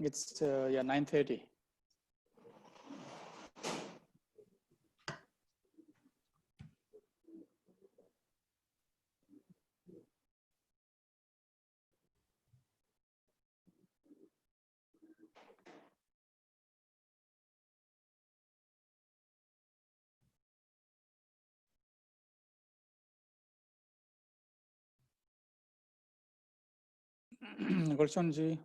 It's yeah, 9:30. Gulshan ji.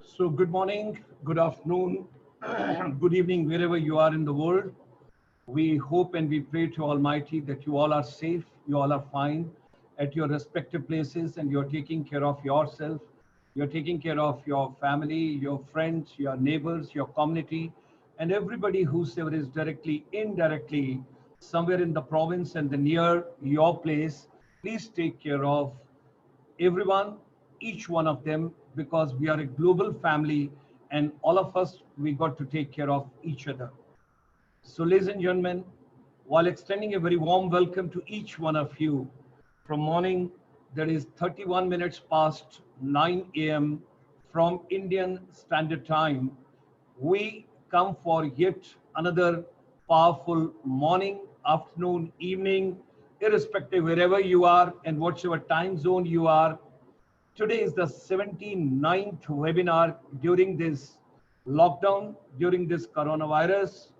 So good morning, good afternoon, good evening, wherever you are in the world. We hope and we pray to Almighty that you all are safe, you all are fine at your respective places, and you're taking care of yourself, you're taking care of your family, your friends, your neighbors, your community, and everybody whosoever is directly, indirectly, somewhere in the province and the near your place. Please take care of everyone, each one of them, because we are a global family and all of us, we got to take care of each other. So ladies and gentlemen, while extending a very warm welcome to each one of you, from morning, there is 31 minutes past 9 a.m. from Indian Standard Time. We come for yet another powerful morning, afternoon, evening, irrespective wherever you are and whatever time zone you are. Today is the 79th webinar during this lockdown, during this coronavirus,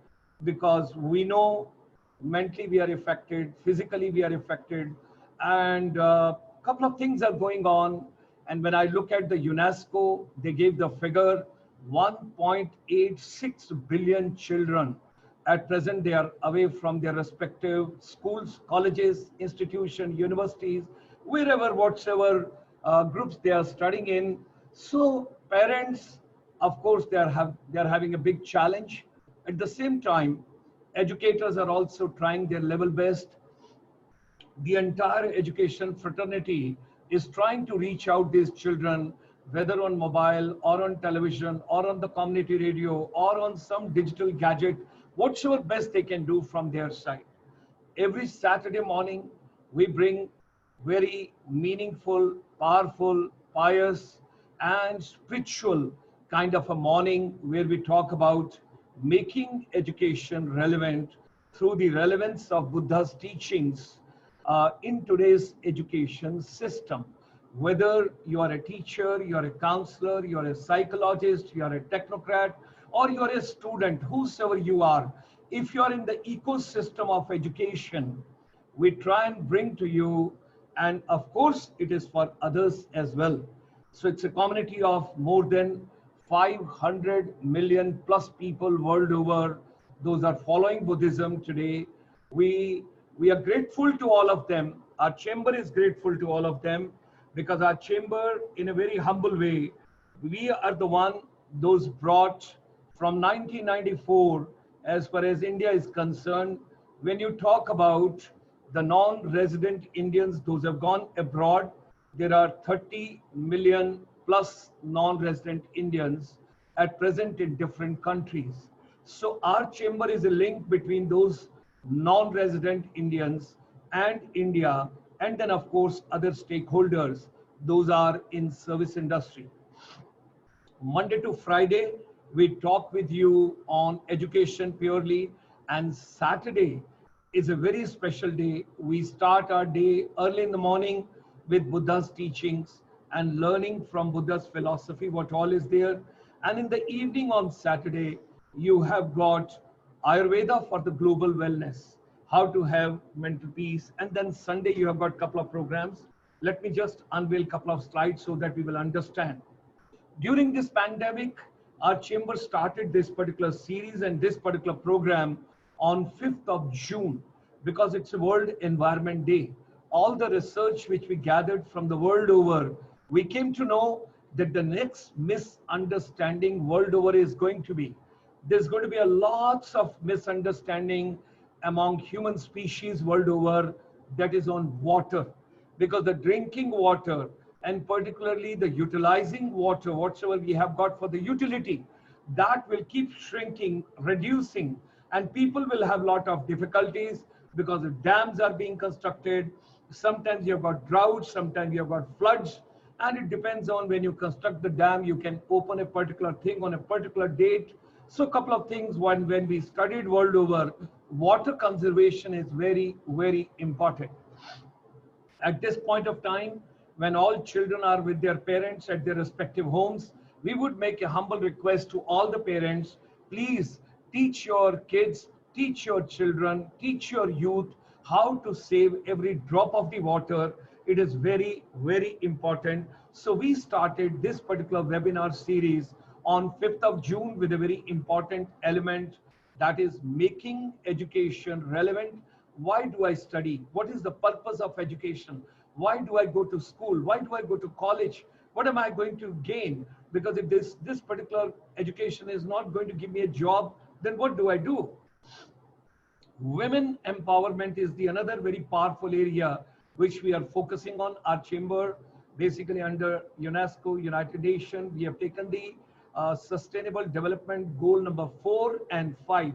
because we know mentally we are affected, physically we are affected, and a couple of things are going on. And when I look at the UNESCO, they gave the figure 1.86 billion children at present they are away from their respective schools, colleges, institutions, universities, wherever, whatsoever groups they are studying in. So parents, of course, they are having a big challenge. At the same time, educators are also trying their level best. The entire education fraternity is trying to reach out these children, whether on mobile or on television or on the community radio or on some digital gadget, whatsoever best they can do from their side. Every Saturday morning, we bring very meaningful, powerful, pious, and spiritual kind of a morning where we talk about making education relevant through the relevance of Buddha's teachings in today's education system. Whether you are a teacher, you are a counselor, you are a psychologist, you are a technocrat, or you are a student, whosoever you are, if you are in the ecosystem of education, we try and bring to you, and of course, it is for others as well. So it's a community of more than 500 million plus people world over. Those are following Buddhism today. We are grateful to all of them. Our chamber is grateful to all of them because our chamber, in a very humble way, we are the one those brought from 1994, as far as India is concerned. When you talk about the non-resident Indians, those have gone abroad, there are 30 million plus non-resident Indians at present in different countries. So our chamber is a link between those non-resident Indians and India, and then of course other stakeholders, those are in service industry. Monday to Friday, we talk with you on education purely, and Saturday is a very special day. We start our day early in the morning with Buddha's teachings and learning from Buddha's philosophy, what all is there. And in the evening on Saturday, you have got Ayurveda for the global wellness, how to have mental peace. And then Sunday, you have got a couple of programs. Let me just unveil a couple of slides so that we will understand. During this pandemic, our chamber started this particular series and this particular program on 5th of June because it's a World Environment Day. all the research which we gathered from the world over, we came to know that the next misunderstanding world over is going to be, there's going to be a lots of misunderstanding among human species world over, that is on water. Because the drinking water and particularly the utilizing water, whatsoever we have got for the utility, that will keep shrinking, reducing, and people will have a lot of difficulties because the dams are being constructed. Sometimes you have got droughts, sometimes you have got floods, and it depends on when you construct the dam, you can open a particular thing on a particular date. So a couple of things, when we studied world over, water conservation is very, very important. At this point of time, when all children are with their parents at their respective homes, we would make a humble request to all the parents, please teach your kids, teach your children, teach your youth how to save every drop of the water. It is very, very important. So we started this particular webinar series on 5th of June with a very important element, that is making education relevant. Why do I study? What is the purpose of education? Why do I go to school? Why do I go to college? What am I going to gain? Because if this particular education is not going to give me a job, then what do I do? Women empowerment is the another very powerful area which we are focusing on. Our chamber, basically under UNESCO, United Nations, we have taken the Sustainable Development Goal number 4 and 5.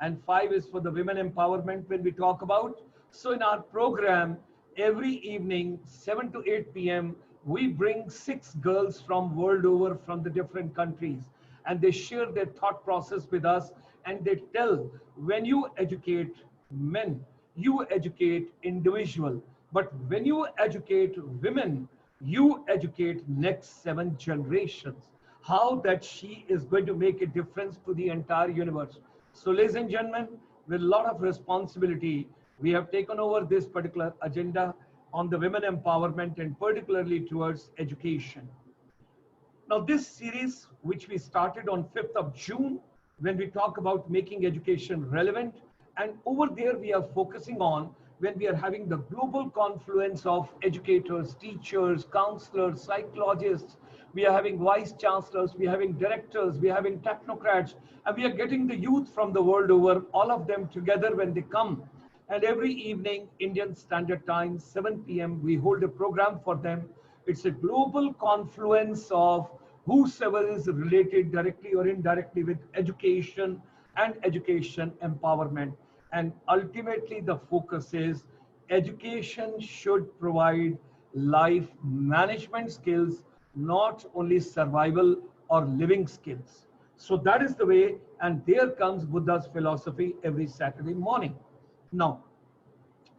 And 5 is for the women empowerment when we talk about. So in our program, every evening, 7 to 8 p.m., we bring 6 girls from world over, from the different countries, and they share their thought process with us, and they tell, when you educate men, you educate individual, but when you educate women, you educate next 7 generations, how that she is going to make a difference to the entire universe. So ladies and gentlemen, with a lot of responsibility, we have taken over this particular agenda on the women empowerment and particularly towards education. Now this series, which we started on 5th of June, when we talk about making education relevant, and over there we are focusing on when we are having the global confluence of educators, teachers, counselors, psychologists, we are having vice chancellors, we are having directors, we are having technocrats, and we are getting the youth from the world over, all of them together when they come. And every evening, Indian Standard Time, 7 p.m., we hold a program for them. It's a global confluence of whosoever is related directly or indirectly with education and education empowerment. And ultimately, the focus is education should provide life management skills, not only survival or living skills. So that is the way, and there comes Buddha's philosophy every Saturday morning. Now,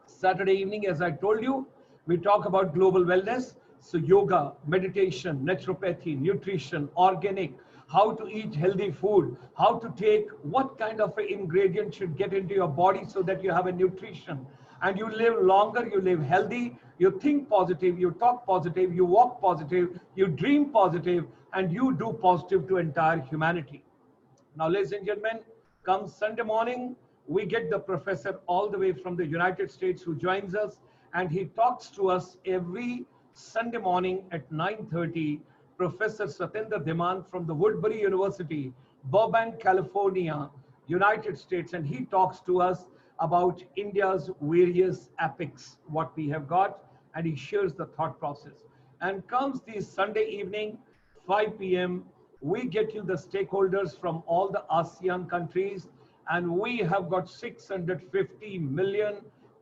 Saturday evening, as I told you, we talk about global wellness. So yoga, meditation, naturopathy, nutrition, organic, how to eat healthy food, how to take what kind of an ingredient should get into your body so that you have a nutrition. And you live longer, you live healthy, you think positive, you talk positive, you walk positive, you dream positive, and you do positive to entire humanity. Now, ladies and gentlemen, come Sunday morning, we get the professor all the way from the United States who joins us, and he talks to us every Sunday morning at 9:30. Professor Satendra Dhiman from the Woodbury University, Burbank, California, United States, and he talks to us about India's various epics, what we have got, and he shares the thought process. And comes the Sunday evening, 5 p.m., we get you the stakeholders from all the ASEAN countries, and we have got 650 million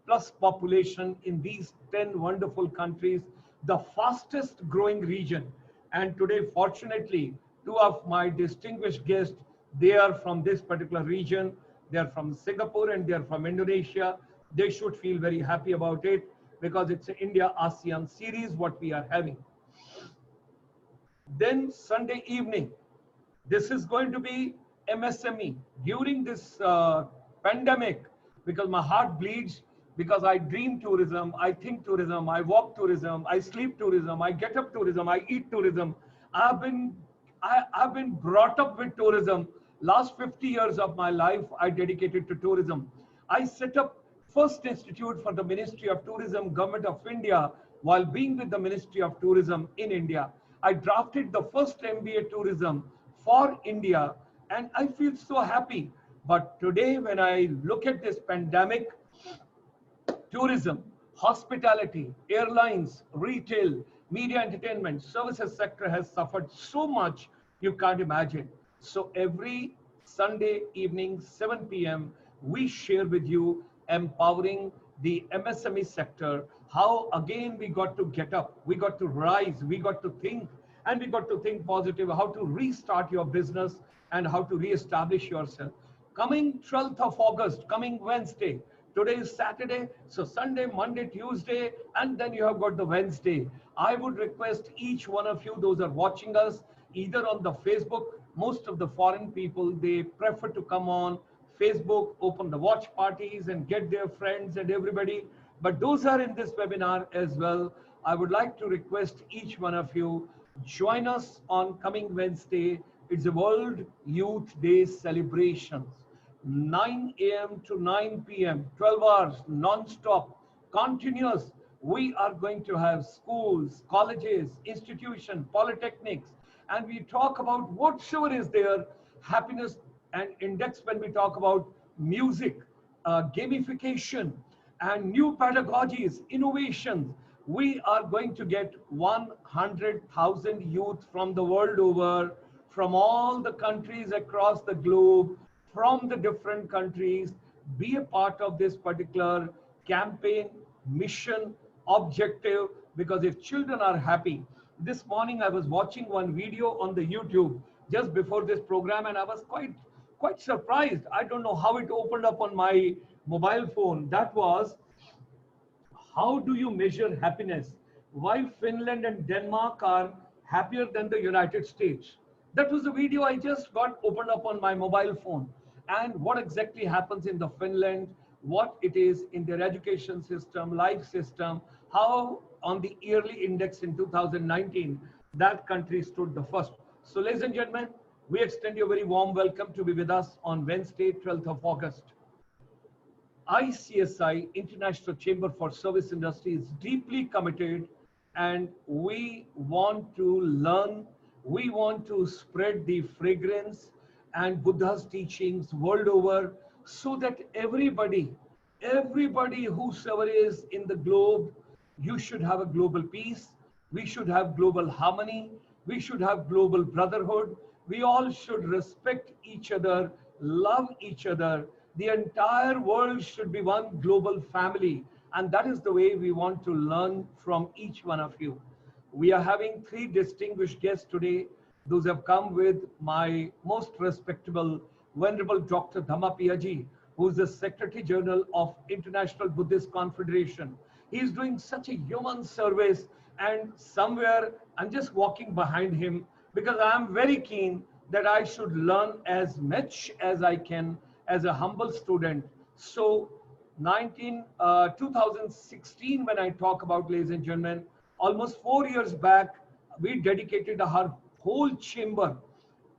plus population in these 10 wonderful countries, the fastest growing region. And today, fortunately, 2 of my distinguished guests, they are from this particular region. They are from Singapore and they are from Indonesia. They should feel very happy about it because it's an India-ASEAN series what we are having. Then Sunday evening, this is going to be MSME. During this pandemic, because my heart bleeds, because I dream tourism, I think tourism, I walk tourism, I sleep tourism, I get up tourism, I eat tourism. I've been brought up with tourism. Last 50 years of my life, I dedicated to tourism. I set up first institute for the Ministry of Tourism, Government of India, while being with the Ministry of Tourism in India. I drafted the first MBA tourism for India, and I feel so happy. But today, when I look at this pandemic, tourism, hospitality, airlines, retail, media, entertainment, services sector has suffered so much you can't imagine. So every Sunday evening, 7 p.m., we share with you empowering the MSME sector, how again we got to get up, we got to rise, we got to think, and we got to think positive, how to restart your business and how to reestablish yourself. Coming 12th of August, coming Wednesday, today is Saturday, so Sunday, Monday, Tuesday, and then you have got the Wednesday. I would request each one of you, those are watching us, either on the Facebook, most of the foreign people, they prefer to come on Facebook, open the watch parties and get their friends and everybody. But those are in this webinar as well. I would like to request each one of you, join us on coming Wednesday. It's a World Youth Day celebrations. 9 a.m. to 9 p.m., 12 hours, non-stop, continuous. We are going to have schools, colleges, institutions, polytechnics, and we talk about whatsoever is there, happiness and index when we talk about music, gamification, and new pedagogies, innovations. We are going to get 100,000 youth from the world over, from all the countries across the globe, from the different countries, be a part of this particular campaign, mission, objective, because if children are happy. This morning I was watching one video on the YouTube just before this program, and I was quite surprised. I don't know how it opened up on my mobile phone. That was, how do you measure happiness? Why Finland and Denmark are happier than the United States? That was the video I just got opened up on my mobile phone. And what exactly happens in the Finland, what it is in their education system, life system, how on the yearly index in 2019, that country stood the first. So ladies and gentlemen, we extend you a very warm welcome to be with us on Wednesday, 12th of August. ICSI, International Chamber for Service Industry, is deeply committed, and we want to learn, we want to spread the fragrance and Buddha's teachings world over, so that everybody whosoever is in the globe, you should have a global peace, we should have global harmony, we should have global brotherhood, we all should respect each other, love each other. The entire world should be one global family, and that is the way we want to learn from each one of you. We are having 3 distinguished guests today. Those have come with my most respectable, venerable Dr. Dhammapiya Ji, who is the Secretary General of International Buddhist Confederation. He is doing such a human service, and somewhere I'm just walking behind him because I'm very keen that I should learn as much as I can as a humble student. So 2016, when I talk about, ladies and gentlemen, almost 4 years back, we dedicated our whole chamber,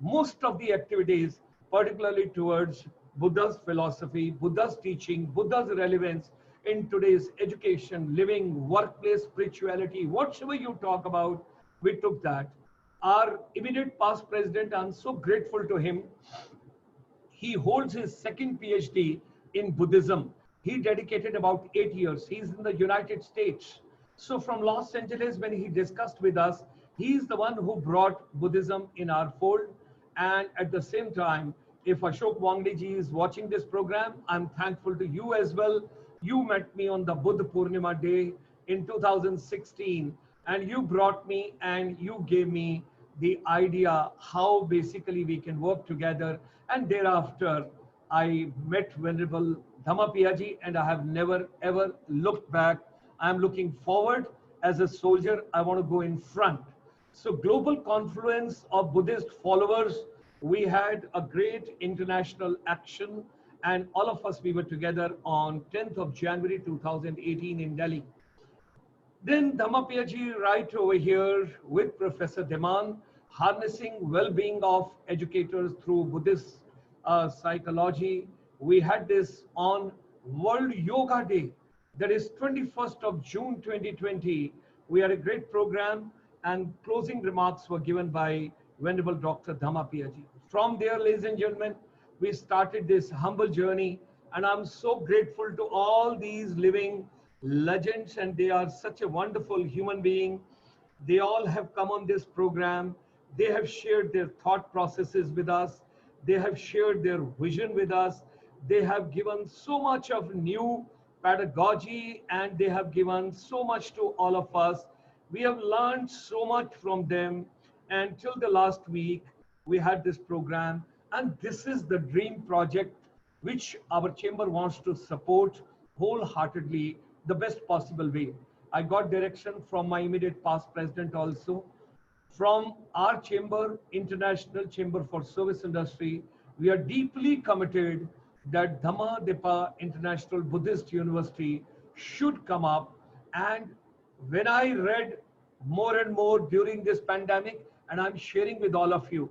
most of the activities, particularly towards Buddha's philosophy, Buddha's teaching, Buddha's relevance in today's education, living, workplace, spirituality, whatever you talk about, we took that. Our immediate past president, I'm so grateful to him. He holds his 2nd PhD in Buddhism. He dedicated about 8 years. He's in the United States. So from Los Angeles, when he discussed with us, he's the one who brought Buddhism in our fold. And at the same time, if Ashok Wangdi ji is watching this program, I'm thankful to you as well. You met me on the Buddha Purnima day in 2016, and you brought me and you gave me the idea how basically we can work together. And thereafter, I met Venerable Dhammapiya Ji, and I have never ever looked back. I'm looking forward. As a soldier, I want to go in front. So global confluence of Buddhist followers, we had a great international action, and all of us, we were together on 10th of January 2018 in Delhi. Then Dhammapiya Ji right over here with Professor Deman, harnessing well-being of educators through Buddhist psychology. We had this on World Yoga Day, that is 21st of June 2020. We had a great program, and closing remarks were given by Venerable Dr. Dhammapiya Ji. From there, ladies and gentlemen, we started this humble journey, and I'm so grateful to all these living legends, and they are such a wonderful human being. They all have come on this program. They have shared their thought processes with us. They have shared their vision with us. They have given so much of new pedagogy, and they have given so much to all of us. We have learned so much from them. And till the last week, we had this program. And this is the dream project which our chamber wants to support wholeheartedly, the best possible way. I got direction from my immediate past president also. From our chamber, International Chamber for Service Industry, we are deeply committed that Dhammapiya International Buddhist University should come up. And when I read more and more during this pandemic, and I'm sharing with all of you,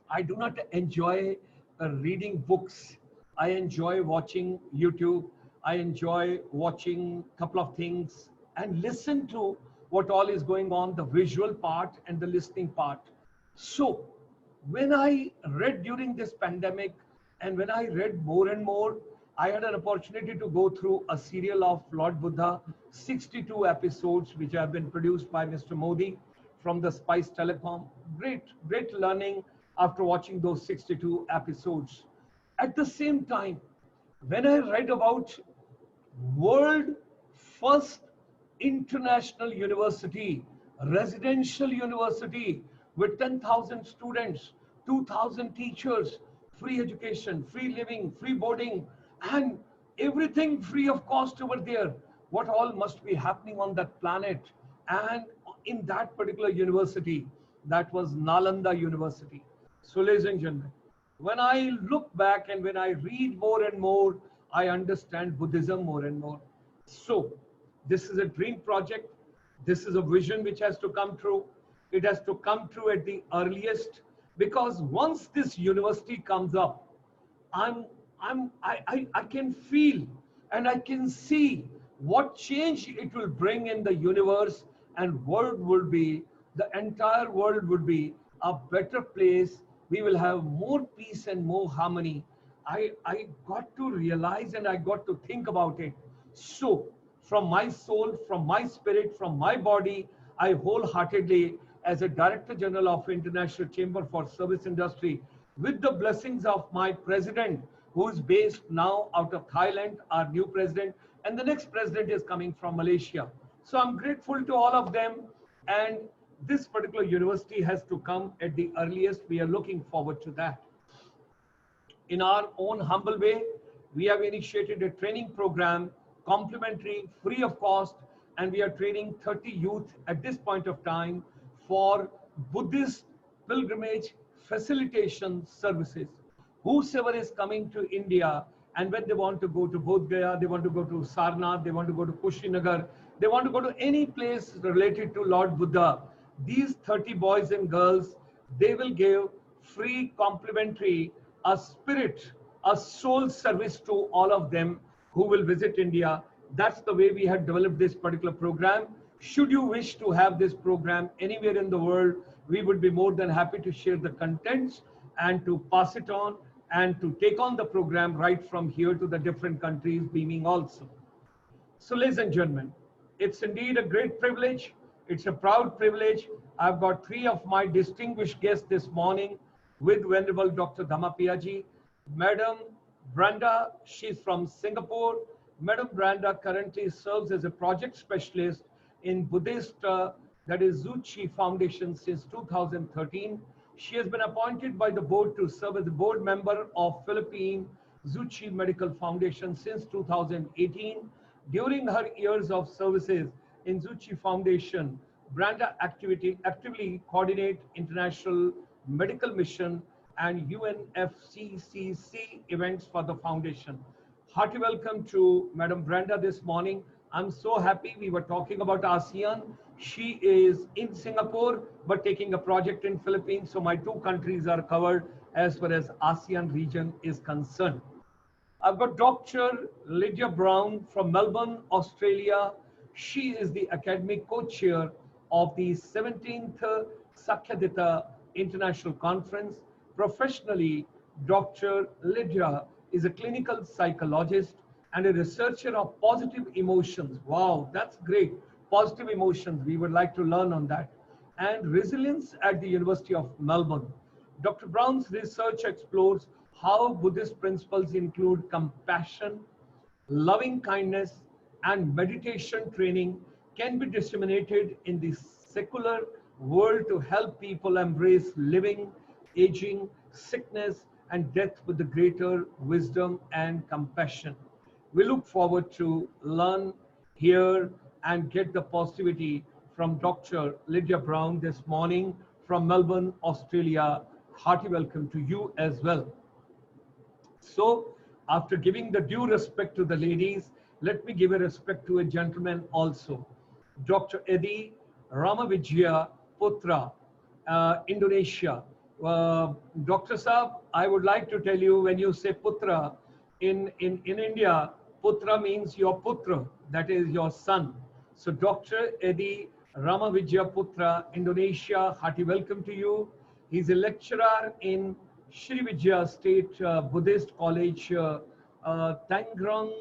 I do not enjoy reading books. I enjoy watching YouTube. I enjoy watching a couple of things and listen to what all is going on, the visual part and the listening part. So when I read during this pandemic, and when I read more and more, I had an opportunity to go through a serial of Lord Buddha, 62 episodes, which have been produced by Mr. Modi from the Spice Telecom. Great learning after watching those 62 episodes. At the same time, when I read about world first international university, residential university with 10,000 students, 2,000 teachers, free education, free living, free boarding, and everything free of cost over there. What all must be happening on that planet? And in that particular university, that was Nalanda University. So ladies and gentlemen, when I look back and when I read more and more, I understand Buddhism more and more. So this is a dream project. This is a vision which has to come true. It has to come true at the earliest, because once this university comes up, I can feel and I can see what change it will bring in the universe, and world will be, the entire world would be a better place. We will have more peace and more harmony. I got to realize and I got to think about it. So from my soul, from my spirit, from my body, I wholeheartedly, as a Director General of International Chamber for Service Industry, with the blessings of my president, who is based now out of Thailand, our new president, and the next president is coming from Malaysia. So I'm grateful to all of them, and this particular university has to come at the earliest. We are looking forward to that. In our own humble way, we have initiated a training program, complimentary, free of cost, and we are training 30 youth at this point of time for Buddhist pilgrimage facilitation services. Whosoever is coming to India, and when they want to go to Bodh Gaya, they want to go to Sarnath, they want to go to Kushinagar, they want to go to any place related to Lord Buddha, these 30 boys and girls, they will give free complimentary a spirit, a soul service to all of them who will visit India. That's the way we have developed this particular program. Should you wish to have this program anywhere in the world, we would be more than happy to share the contents and to pass it on and to take on the program right from here to the different countries, beaming also. So ladies and gentlemen, it's indeed a great privilege. It's a proud privilege. I've got three of my distinguished guests this morning with Venerable Dr. Dhammapiya Ji. Madam Branda, she's from Singapore. Madam Branda currently serves as a project specialist in Buddhist, that is Tzu Chi Foundation since 2013. She has been appointed by the board to serve as a board member of Philippine Tzu Chi Medical Foundation since 2018. During her years of services in Tzu Chi Foundation, Branda actively coordinate international medical mission and UNFCCC events for the foundation. Hearty welcome to Madam Branda this morning. I'm so happy. We were talking about ASEAN. She is in Singapore, but taking a project in Philippines. So my two countries are covered as far as ASEAN region is concerned. I've got Dr. Lydia Brown from Melbourne, Australia. She is the academic co-chair of the 17th Sakhyadita International Conference. Professionally, Dr. Lydia is a clinical psychologist and a researcher of positive emotions. Wow, that's great. Positive emotions. We would like to learn on that. And resilience at the University of Melbourne. Dr. Brown's research explores how Buddhist principles include compassion, loving kindness, and meditation training can be disseminated in the secular world to help people embrace living, aging, sickness, and death with the greater wisdom and compassion. We look forward to learn, hear, and get the positivity from Dr. Lydia Brown this morning from Melbourne, Australia. Hearty welcome to you as well. So, after giving the due respect to the ladies, let me give a respect to a gentleman also. Dr. Eddie Ramawijaya Putra, Indonesia. Dr. Saab, I would like to tell you, when you say Putra, in India, Putra means your Putra, that is your son. So Dr. Eddie Ramawijaya Putra, Indonesia, hearty welcome to you. He's a lecturer in Sriwijaya State Buddhist College, Tangerang,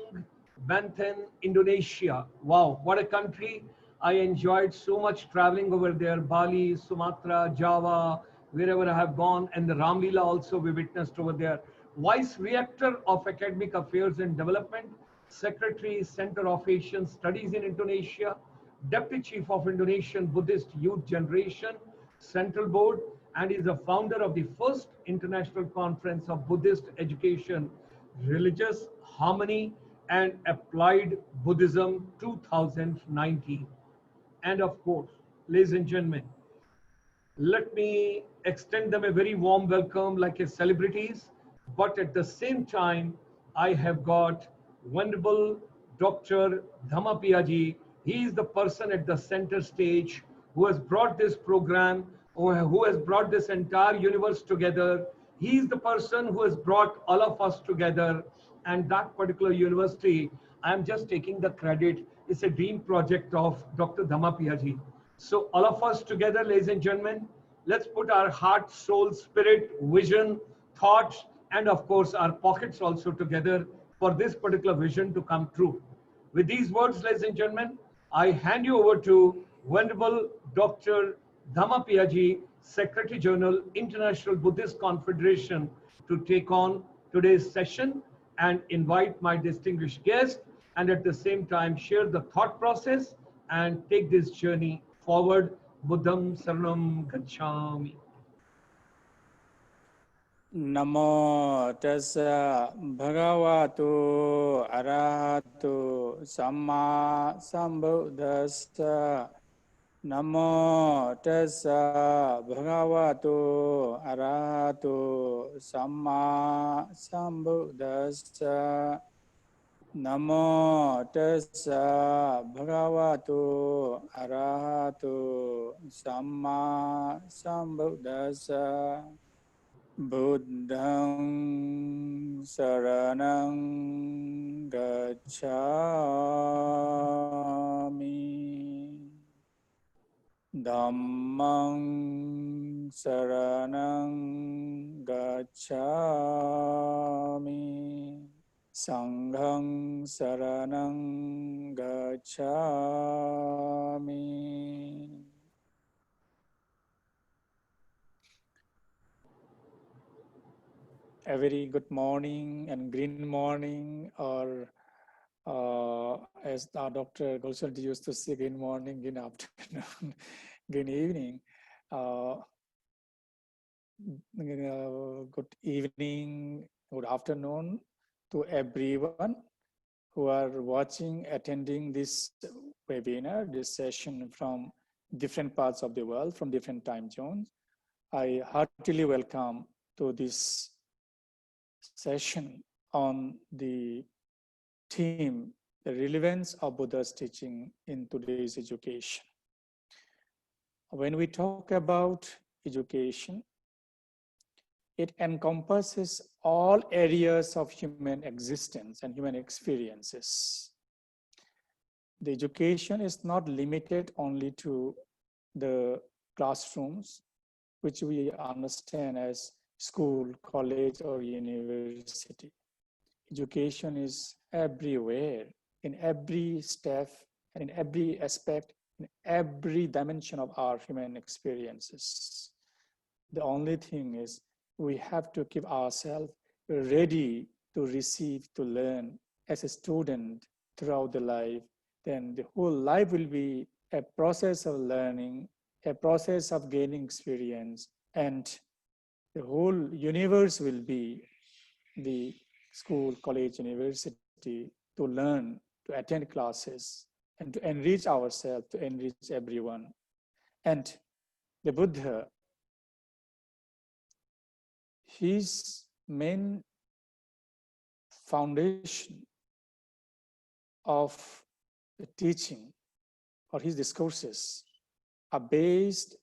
Banten, Indonesia. Wow, what a country. I enjoyed so much traveling over there, Bali, Sumatra, Java, wherever I have gone, and the Ramlila also we witnessed over there. Vice Rector of Academic Affairs and Development, Secretary, Center of Asian Studies in Indonesia, Deputy Chief of Indonesian Buddhist Youth Generation, Central Board, and is a founder of the first International Conference of Buddhist Education, Religious Harmony and Applied Buddhism 2019. And of course, ladies and gentlemen, let me extend them a very warm welcome like a celebrities, but at the same time, I have got Venerable Dr. Dhammapiya ji. He is the person at the center stage who has brought this program, who has brought this entire universe together. He is the person who has brought all of us together, and that particular university, I am just taking the credit, it's a dream project of Dr. Dhammapiya ji. So all of us together, ladies and gentlemen, let's put our heart, soul, spirit, vision, thoughts, and of course our pockets also together for this particular vision to come true. With these words, ladies and gentlemen, I hand you over to Venerable Dr. Dhammapiya ji, Secretary General, International Buddhist Confederation, to take on today's session and invite my distinguished guest, and at the same time share the thought process and take this journey forward. Buddham Saranam Gacchami. Namo tassa bhagavato arahato samma sambuddhassa. Namo tassa bhagavato arahato samma sambuddhassa. Namo tassa bhagavato arahato samma sambuddhassa. Buddhang saranang gacchami. Dhammang saranang gacchami. Sanghang saranang gacchami. A very good morning and green morning, or as our Dr. Gulshan used to say, green morning, green afternoon, green evening. Good evening, good afternoon to everyone who are watching, attending this webinar, this session from different parts of the world, from different time zones. I heartily welcome to this session on the theme, the relevance of Buddha's teaching in today's education. When we talk about education, it encompasses all areas of human existence and human experiences. The education is not limited only to the classrooms, which we understand as school, college, or university. Education is everywhere, in every step, and in every aspect, in every dimension of our human experiences. The only thing is we have to keep ourselves ready to receive, to learn as a student throughout the life. Then the whole life will be a process of learning, a process of gaining experience, and the whole universe will be the school, college, university, to learn, to attend classes, and to enrich ourselves, to enrich everyone. And the Buddha, his main foundation of the teaching or his discourses are based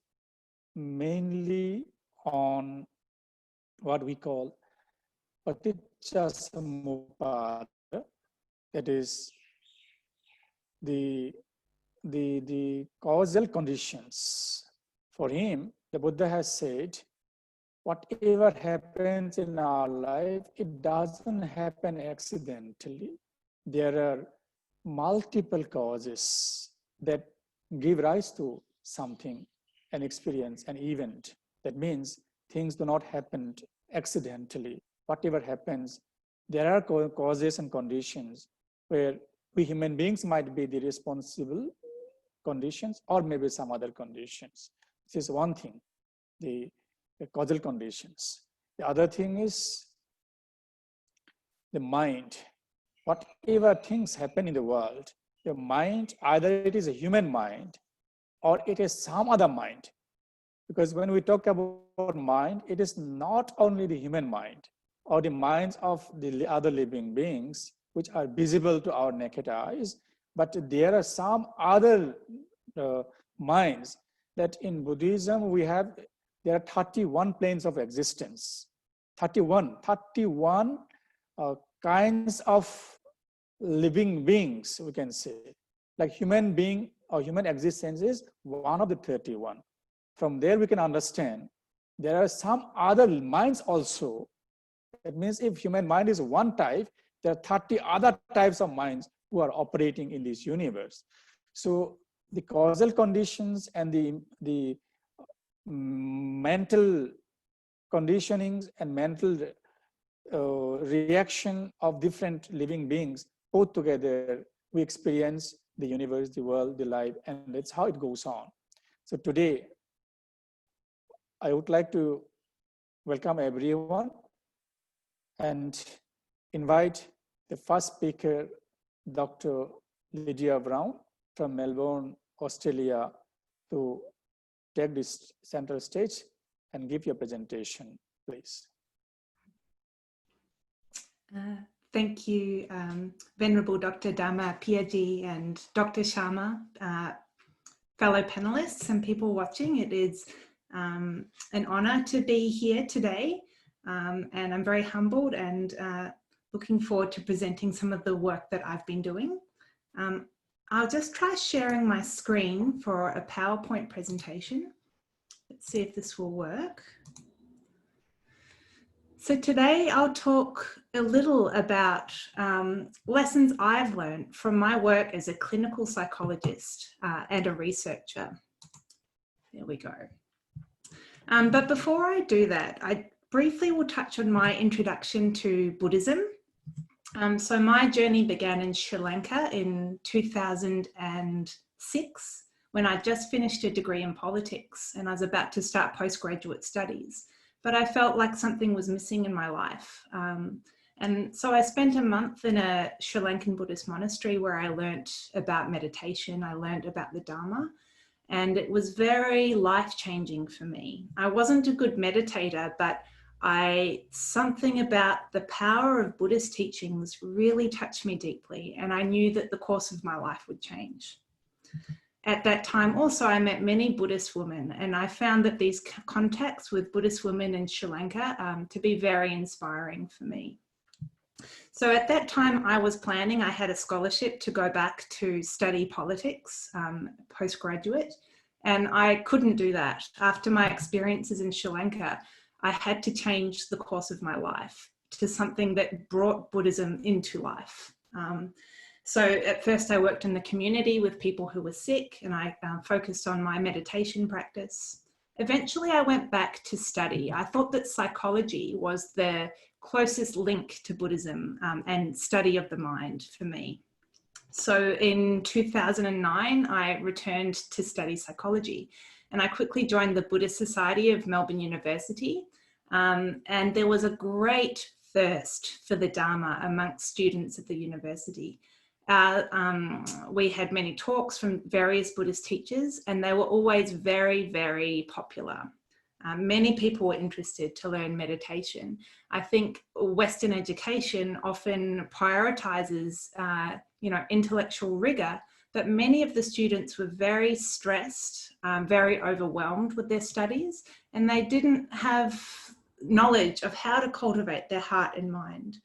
mainly on what we call paticca, that is the causal conditions. For him, the Buddha has said, whatever happens in our life, it doesn't happen accidentally. There are multiple causes that give rise to something, an experience, an event. That means things do not happen accidentally. Whatever happens, there are causes and conditions where we human beings might be the responsible conditions or maybe some other conditions. This is one thing, the causal conditions. The other thing is the mind. Whatever things happen in the world, the mind, either it is a human mind or it is some other mind. Because when we talk about mind, it is not only the human mind or the minds of the other living beings, which are visible to our naked eyes, but there are some other minds that in Buddhism there are 31 planes of existence. 31 kinds of living beings, we can say. Like human being or human existence is one of the 31. From there we can understand there are some other minds also. That means if human mind is one type, there are 30 other types of minds who are operating in this universe. So the causal conditions and the mental conditionings and mental reaction of different living beings, both together, we experience the universe, the world, the life, and that's how it goes on. So today, I would like to welcome everyone and invite the first speaker, Dr. Lydia from Melbourne, Australia, to take this central stage and give your presentation, please. Thank you, Venerable Dr. Dhammapiya and Dr. Sharma, fellow panelists and people watching. It is an honour to be here today, and I'm very humbled and looking forward to presenting some of the work that I've been doing. I'll just try sharing my screen for a PowerPoint presentation. Let's see if this will work. So today I'll talk a little about lessons I've learned from my work as a clinical psychologist and a researcher. There we go. But before I do that, I briefly will touch on my introduction to Buddhism. So my journey began in Sri Lanka in 2006 when I just finished a degree in politics and I was about to start postgraduate studies. But I felt like something was missing in my life. And so I spent a month in a Sri Lankan Buddhist monastery where I learnt about meditation, I learnt about the Dharma, and it was very life-changing for me. I wasn't a good meditator, but something about the power of Buddhist teachings really touched me deeply, and I knew that the course of my life would change. at that time also I met many Buddhist women, and I found that these contacts with Buddhist women in Sri Lanka to be very inspiring for me. So at that time I was planning, I had a scholarship to go back to study politics, postgraduate, and I couldn't do that. After my experiences in Sri Lanka, I had to change the course of my life to something that brought Buddhism into life. So at first I worked in the community with people who were sick, and I focused on my meditation practice. Eventually I went back to study. I thought that psychology was the closest link to Buddhism and study of the mind for me. So in 2009, I returned to study psychology, and I quickly joined the Buddhist Society of Melbourne University. And there was a great thirst for the Dharma amongst students at the university. We had many talks from various Buddhist teachers, and they were always very, very popular. Many people were interested to learn meditation. I think Western education often prioritizes, intellectual rigor, but many of the students were very stressed, very overwhelmed with their studies, and they didn't have knowledge of how to cultivate their heart and mind.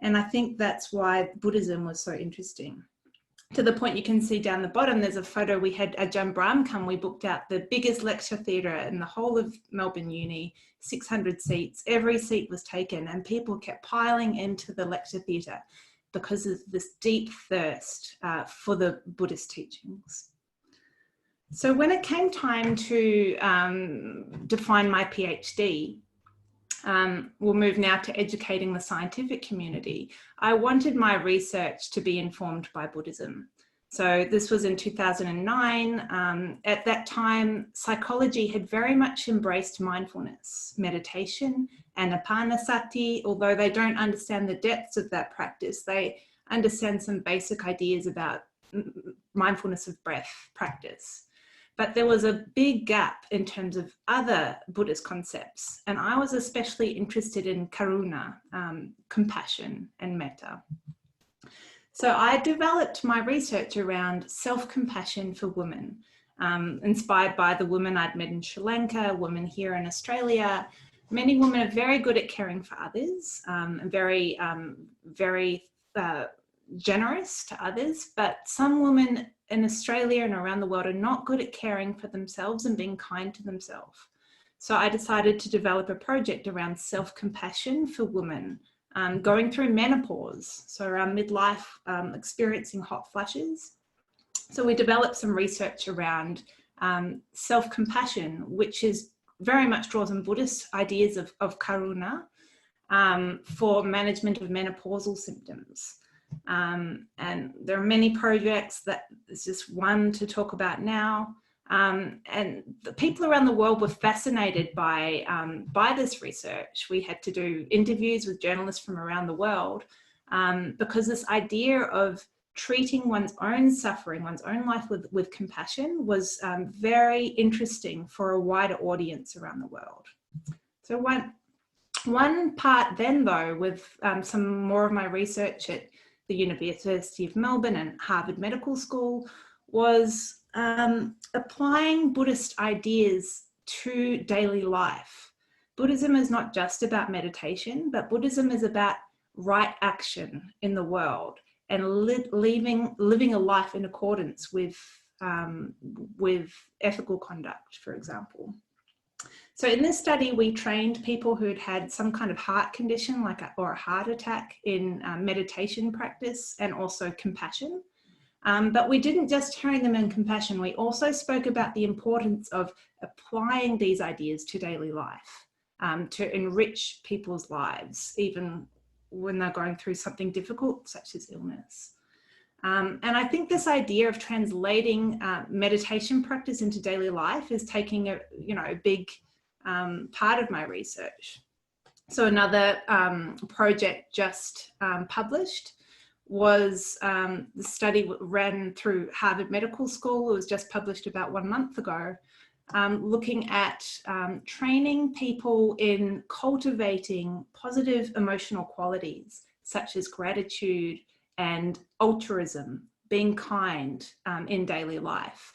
And I think that's why Buddhism was so interesting. To the point you can see down the bottom, there's a photo. We had Ajahn Brahm come. We booked out the biggest lecture theatre in the whole of Melbourne Uni, 600 seats. Every seat was taken, and people kept piling into the lecture theatre because of this deep thirst for the Buddhist teachings. So when it came time to define my PhD, we'll move now to educating the scientific community. I wanted my research to be informed by Buddhism. So this was in 2009. At that time, psychology had very much embraced mindfulness, meditation, anapanasati. Although they don't understand the depths of that practice, they understand some basic ideas about mindfulness of breath practice. But there was a big gap in terms of other Buddhist concepts. And I was especially interested in karuna, compassion and metta. So I developed my research around self-compassion for women, inspired by the women I'd met in Sri Lanka, women here in Australia. Many women are very good at caring for others, and very generous to others, but some women in Australia and around the world are not good at caring for themselves and being kind to themselves. So I decided to develop a project around self-compassion for women going through menopause, so around midlife, experiencing hot flushes. So we developed some research around self-compassion, which is very much draws on Buddhist ideas of karuna for management of menopausal symptoms. And there are many projects. That is just one to talk about now. And the people around the world were fascinated by this research. We had to do interviews with journalists from around the world because this idea of treating one's own suffering, one's own life with compassion was very interesting for a wider audience around the world. So one part then, though, with some more of my research at the University of Melbourne and Harvard Medical School was applying Buddhist ideas to daily life. Buddhism is not just about meditation, but Buddhism is about right action in the world and living a life in accordance with ethical conduct, for example. So in this study, we trained people who'd had some kind of heart condition, or a heart attack, in meditation practice and also compassion. But we didn't just train them in compassion. We also spoke about the importance of applying these ideas to daily life to enrich people's lives, even when they're going through something difficult, such as illness. And I think this idea of translating meditation practice into daily life is taking a big part of my research. So another project just published was the study ran through Harvard Medical School. It was just published about 1 month ago, looking at training people in cultivating positive emotional qualities such as gratitude and altruism, being kind in daily life.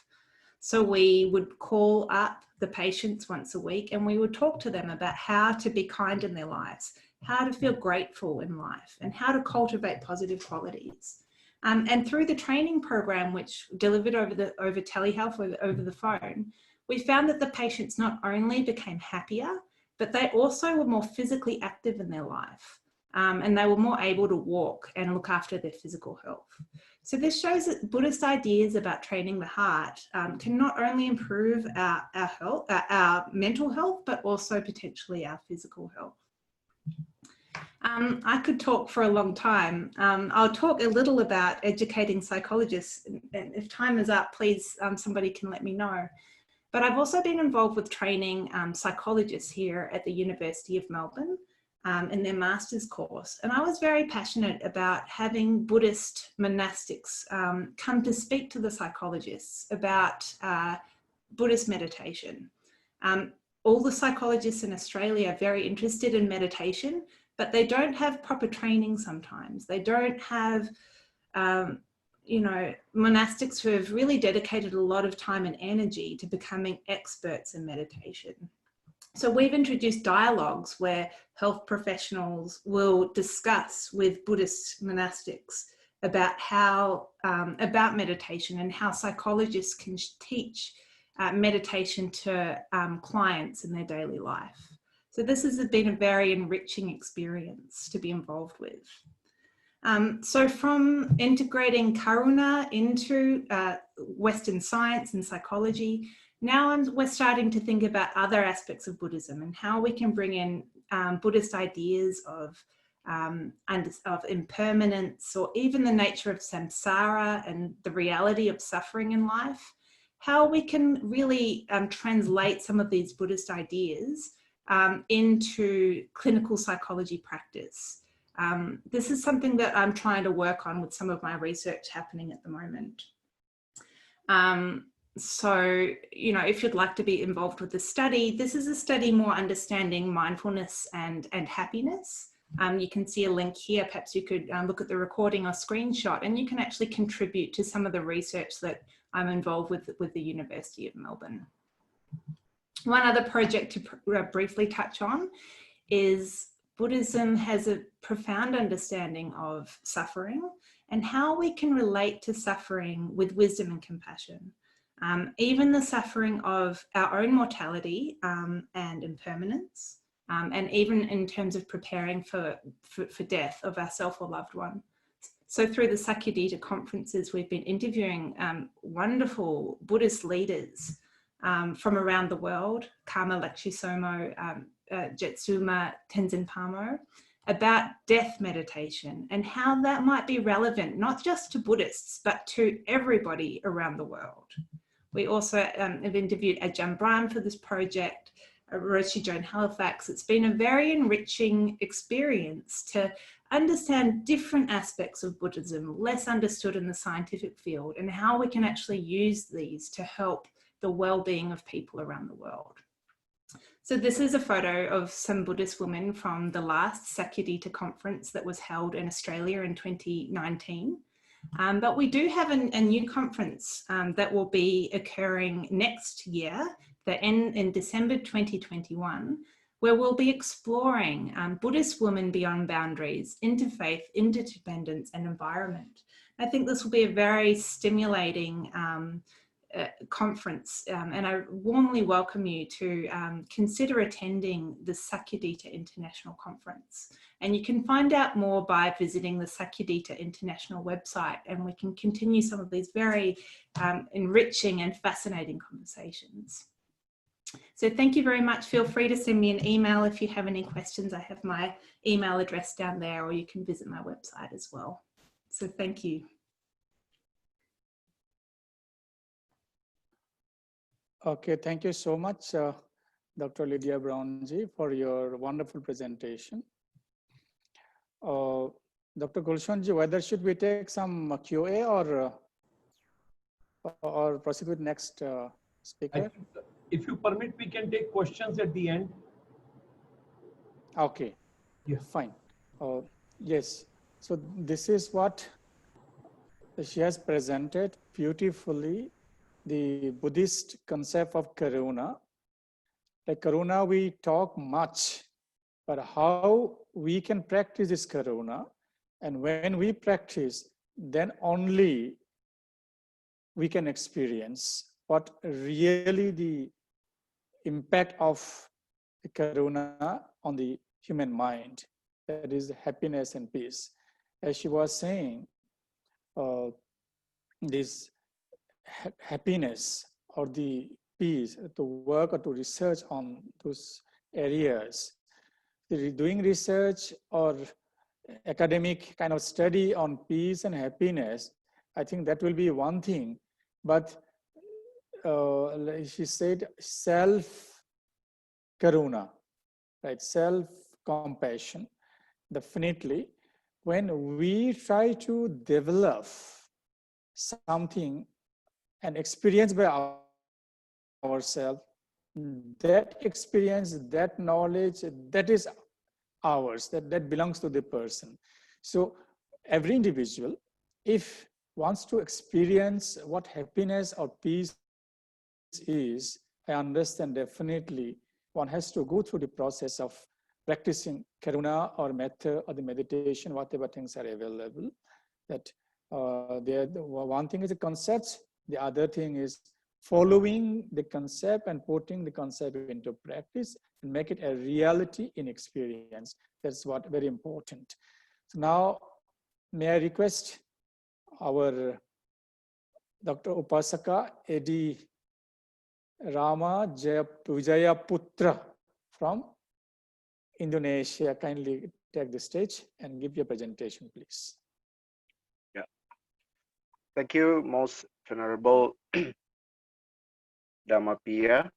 So we would call up the patients once a week and we would talk to them about how to be kind in their lives, how to feel grateful in life, and how to cultivate positive qualities. And through the training program, which delivered over telehealth, over the phone, we found that the patients not only became happier, but they also were more physically active in their life. And they were more able to walk and look after their physical health. So this shows that Buddhist ideas about training the heart can not only improve our health, our mental health, but also potentially our physical health. I could talk for a long time. I'll talk a little about educating psychologists, and if time is up, please, somebody can let me know. But I've also been involved with training psychologists here at the University of Melbourne in their master's course. And I was very passionate about having Buddhist monastics come to speak to the psychologists about Buddhist meditation. All the psychologists in Australia are very interested in meditation, but they don't have proper training sometimes. They don't have, you know, monastics who have really dedicated a lot of time and energy to becoming experts in meditation. So we've introduced dialogues where health professionals will discuss with Buddhist monastics about how, about meditation and how psychologists can teach meditation to clients in their daily life. So this has been a very enriching experience to be involved with. So from integrating karuna into Western science and psychology, now we're starting to think about other aspects of Buddhism and how we can bring in Buddhist ideas of impermanence, or even the nature of samsara and the reality of suffering in life, how we can really translate some of these Buddhist ideas into clinical psychology practice. This is something that I'm trying to work on with some of my research happening at the moment. So, you know, if you'd like to be involved with the study, this is a study more understanding mindfulness and happiness. You can see a link here. Perhaps you could look at the recording or screenshot, and you can actually contribute to some of the research that I'm involved with the University of Melbourne. One other project to briefly touch on is Buddhism has a profound understanding of suffering and how we can relate to suffering with wisdom and compassion. Even the suffering of our own mortality and impermanence, and even in terms of preparing for death of ourself or loved one. So through the Sakyadhita conferences, we've been interviewing wonderful Buddhist leaders from around the world, Karma Lakshisomo, Jetsuma Tenzin Palmo, about death meditation and how that might be relevant, not just to Buddhists, but to everybody around the world. We also have interviewed Ajahn Brahm for this project, Roshi Joan Halifax. It's been a very enriching experience to understand different aspects of Buddhism, less understood in the scientific field, and how we can actually use these to help the well-being of people around the world. So this is a photo of some Buddhist women from the last Sakyadhita conference that was held in Australia in 2019. But we do have a new conference that will be occurring next year, in December 2021, where we'll be exploring Buddhist women beyond boundaries, interfaith, interdependence and environment. I think this will be a very stimulating conference, and I warmly welcome you to consider attending the Sakyadhita International Conference. And you can find out more by visiting the Sakyadhita International website, and we can continue some of these very enriching and fascinating conversations. So thank you very much. Feel free to send me an email if you have any questions. I have my email address down there, or you can visit my website as well. So thank you. Okay, thank you so much, Dr. Lydia Brownji, for your wonderful presentation. Dr. Gulshanji, whether should we take some QA or proceed with next speaker? If you permit, we can take questions at the end. Okay, yeah, fine. Yes, so this is what she has presented beautifully the Buddhist concept of karuna. Like karuna, we talk much, but how we can practice this karuna, and when we practice, then only we can experience what really the impact of the karuna on the human mind, that is happiness and peace. As she was saying, this happiness or the peace, to work or to research on those areas, doing research or academic kind of study on peace and happiness, I think that will be one thing. But she said self-karuna, right? Self-compassion. Definitely, when we try to develop something and experience by ourselves, that experience, that knowledge, that is ours, that belongs to the person. So every individual, if wants to experience what happiness or peace is, I understand definitely one has to go through the process of practicing karuna or metta or the meditation, whatever things are available. That one thing is the concept, the other thing is following the concept and putting the concept into practice and make it a reality in experience. That's what very important. So now, may I request our Dr. Upasaka Edi Ramawijaya Putra from Indonesia, kindly take the stage and give your presentation, please. Yeah. Thank you, Most Venerable Dhammapiya,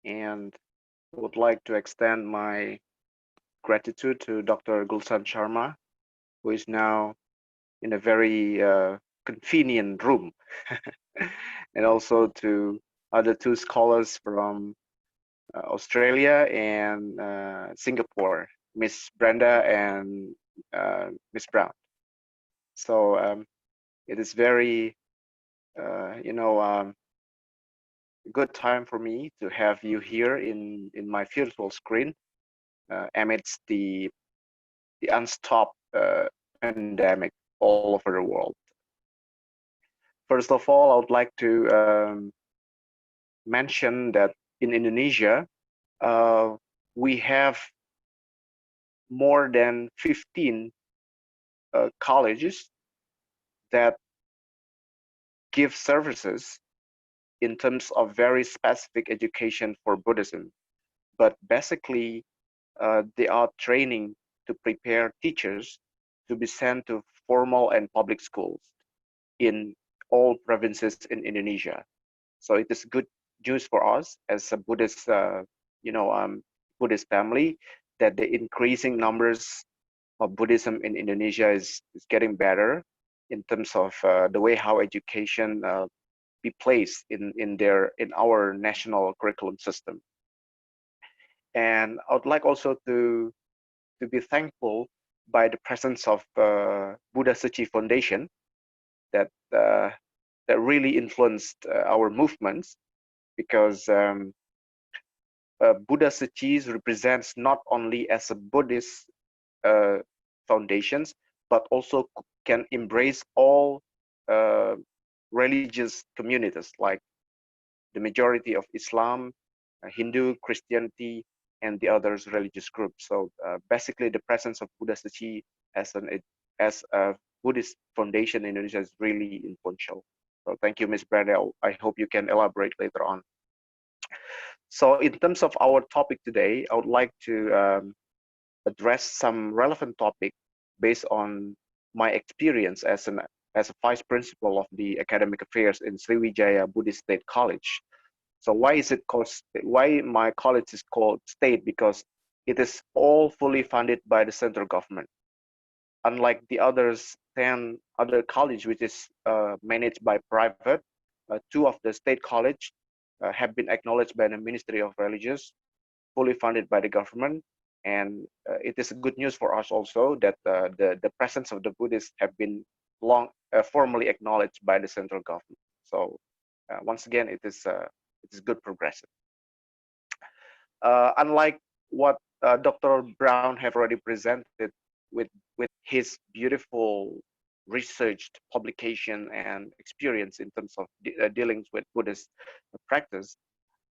and would like to extend my gratitude to Dr. Gulshan Sharma, who is now in a very convenient room, and also to other two scholars from Australia and Singapore, Miss Branda and Miss Brown. So it is very, good time for me to have you here in my virtual screen amidst the unstopped pandemic all over the world. First of all, I would like to mention that in Indonesia, we have more than 15 colleges that give services in terms of very specific education for Buddhism. But basically, they are training to prepare teachers to be sent to formal and public schools in all provinces in Indonesia. So it is good news for us as a Buddhist, Buddhist family, that the increasing numbers of Buddhism in Indonesia is getting better in terms of the way how education be placed in our national curriculum system. And I would like also to be thankful by the presence of Buddhist Tzu Chi Foundation that really influenced our movements, because Buddhist Tzu Chi represents not only as a Buddhist foundations, but also can embrace all religious communities, like the majority of Islam, Hindu, Christianity, and the others religious groups. So basically, the presence of Buddhist Tzu Chi as a Buddhist foundation in Indonesia is really influential. So thank you, Ms. Branda. I hope you can elaborate later on. So in terms of our topic today, I would like to address some relevant topic based on my experience as a vice principal of the academic affairs in Sriwijaya Buddhist State College. So why is it called? Why my college is called state? Because it is all fully funded by the central government. Unlike the 10 other colleges, which is managed by private, 2 of the state college have been acknowledged by the Ministry of Religious, fully funded by the government. And it is good news for us also that the presence of the Buddhists have been formally acknowledged by the central government. So Once again, it is good progressive. Unlike what Dr. Brown have already presented with his beautiful researched publication and experience in terms of dealings with Buddhist practice,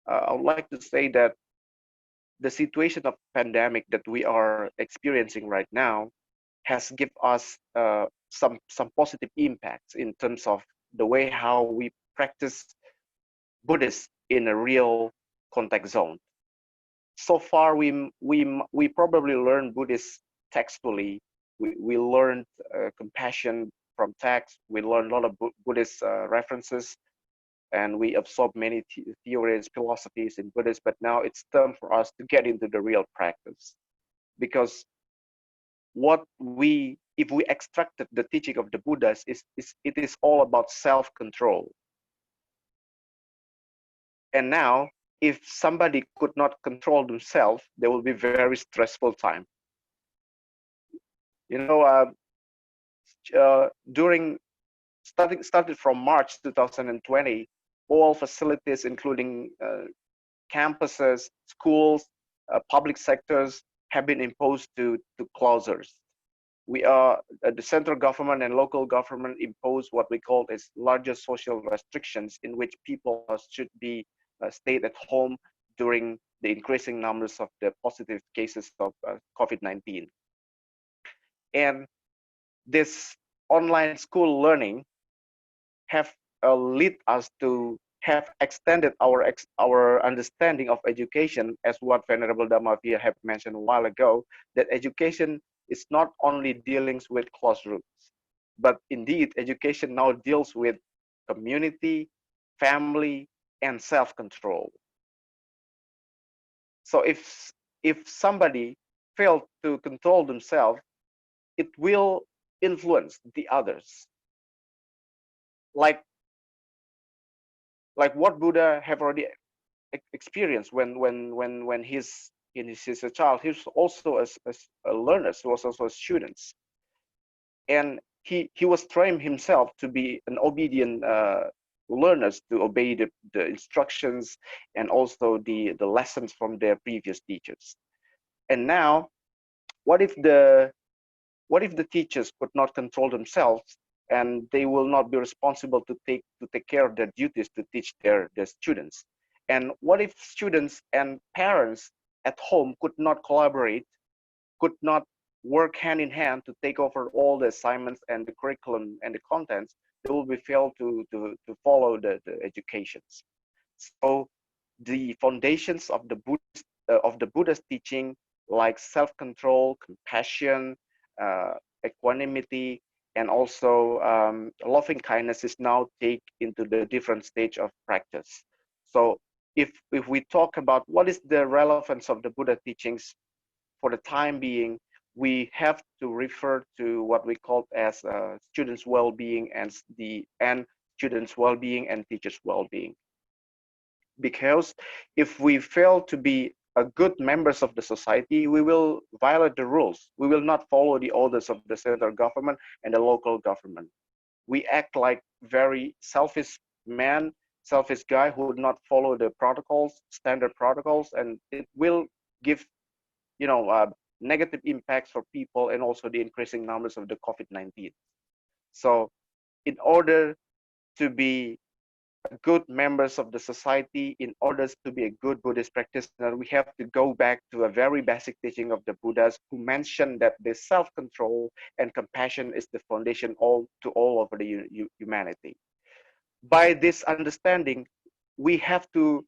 I would like to say that the situation of pandemic that we are experiencing right now has given us some positive impacts in terms of the way how we practice Buddhist in a real contact zone. So far, we probably learned Buddhist textually. We learned compassion from text. We learned a lot of Buddhist references, and we absorb many theories, philosophies in Buddhism. But now it's time for us to get into the real practice, because if we extracted the teaching of the Buddhas, it is all about self-control. And now, if somebody could not control themselves, there will be very stressful time. You know, started from March 2020, all facilities, including campuses, schools, public sectors, have been imposed to closures. The central government and local government impose what we call as larger social restrictions, in which people should be stayed at home during the increasing numbers of the positive cases of COVID-19. And this online school learning have led us to have extended our understanding of education, as what Venerable Dhammapiya have mentioned a while ago, that education is not only dealing with classrooms, but indeed education now deals with community, family, and self-control. So if somebody fails to control themselves, it will influence the others. Like what Buddha have already experienced when he's a child. He's also a learner. He was also a student, and he was trained himself to be an obedient learners, to obey the instructions and also the lessons from their previous teachers. And now, what if the teachers could not control themselves, and they will not be responsible to take care of their duties to teach their students? And what if students and parents at home could not collaborate, could not work hand in hand to take over all the assignments and the curriculum and the contents? They will be failed to follow the educations. So the foundations of the Buddha's teaching, like self-control, compassion, equanimity, and also loving kindness, is now take into the different stage of practice. So if we talk about what is the relevance of the Buddha teachings, for the time being, we have to refer to what we call as students' well-being and students' well-being and teachers' well-being. Because if we fail to be a good members of the society, we will violate the rules. We will not follow the orders of the central government and the local government. We act like very selfish man, selfish guy who would not follow the protocols, standard protocols, and it will give, negative impacts for people, and also the increasing numbers of the COVID-19. So in order to be good members of the society, in order to be a good Buddhist practitioner, we have to go back to a very basic teaching of the Buddhas, who mentioned that the self-control and compassion is the foundation all over the humanity. By this understanding, we have to,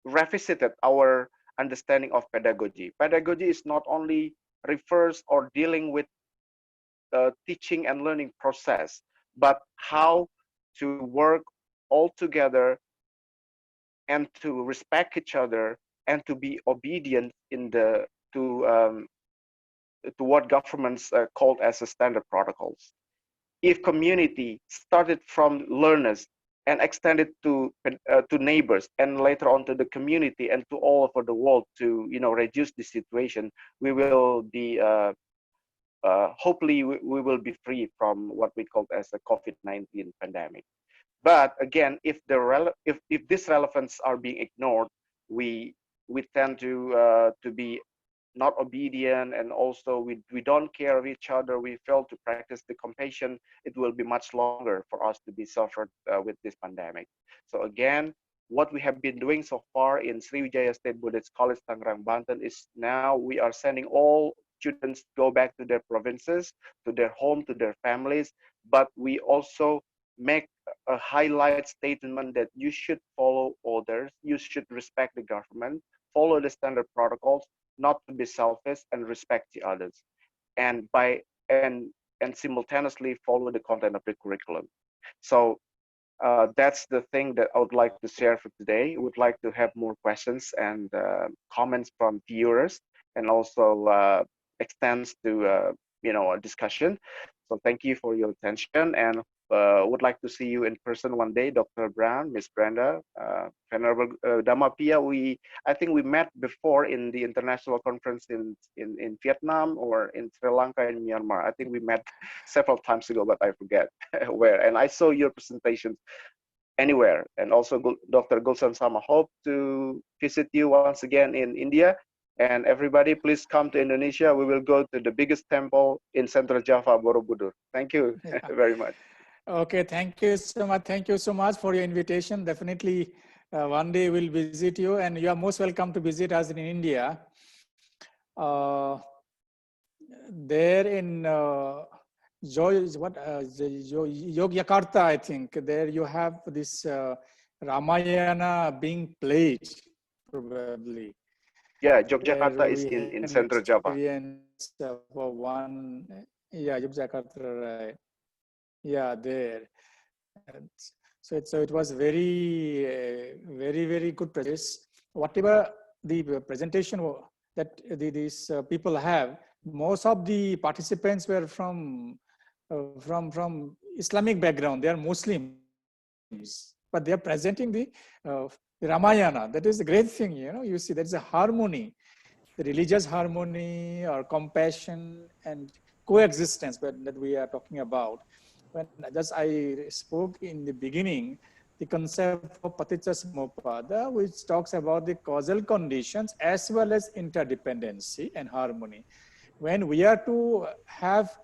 revisit our understanding of pedagogy. Pedagogy is not only refers or dealing with teaching and learning process, but how to work all together and to respect each other and to be obedient to what governments called as a standard protocols. If community started from learners and extended to neighbors, and later on to the community and to all over the world, to reduce the situation, we will be hopefully we will be free from what we call as a COVID-19 pandemic. But again, if these relevance are being ignored, we tend to be not obedient, and also we don't care of each other. We fail to practice the compassion. It will be much longer for us to be suffered with this pandemic. So again, what we have been doing so far in Sriwijaya State Buddhist College, Tangerang, Banten, is now we are sending all students go back to their provinces, to their home, to their families. But we also make a highlight statement that you should follow orders, you should respect the government, follow the standard protocols, not to be selfish, and respect the others, and and simultaneously follow the content of the curriculum. So that's the thing that I would like to share for today. I would like to have more questions and comments from viewers, and also extends to a discussion. So thank you for your attention, and would like to see you in person one day, Dr. Brown, Miss Branda, Venerable Dhammapiya. I think we met before in the international conference in Vietnam or in Sri Lanka and Myanmar. I think we met several times ago, but I forget where. And I saw your presentations anywhere. And also Dr. Gulshan Sama, hope to visit you once again in India. And everybody, please come to Indonesia. We will go to the biggest temple in Central Java, Borobudur. Thank you very much. Okay, thank you so much. Thank you so much for your invitation. Definitely, one day we'll visit you, and you are most welcome to visit us in India. There in Yogyakarta, I think, there you have this Ramayana being played, probably. Yeah, Yogyakarta is in Central Java. Yogyakarta, right. Yeah, there. So it was very good practice. Whatever the presentation that these people have, most of the participants were from Islamic background. They are Muslims, but they are presenting the Ramayana. That is a great thing, you see, there is a harmony, the religious harmony or compassion and coexistence that we are talking about. When just I spoke in the beginning, the concept of Paticca, which talks about the causal conditions as well as interdependency and harmony. When we are to have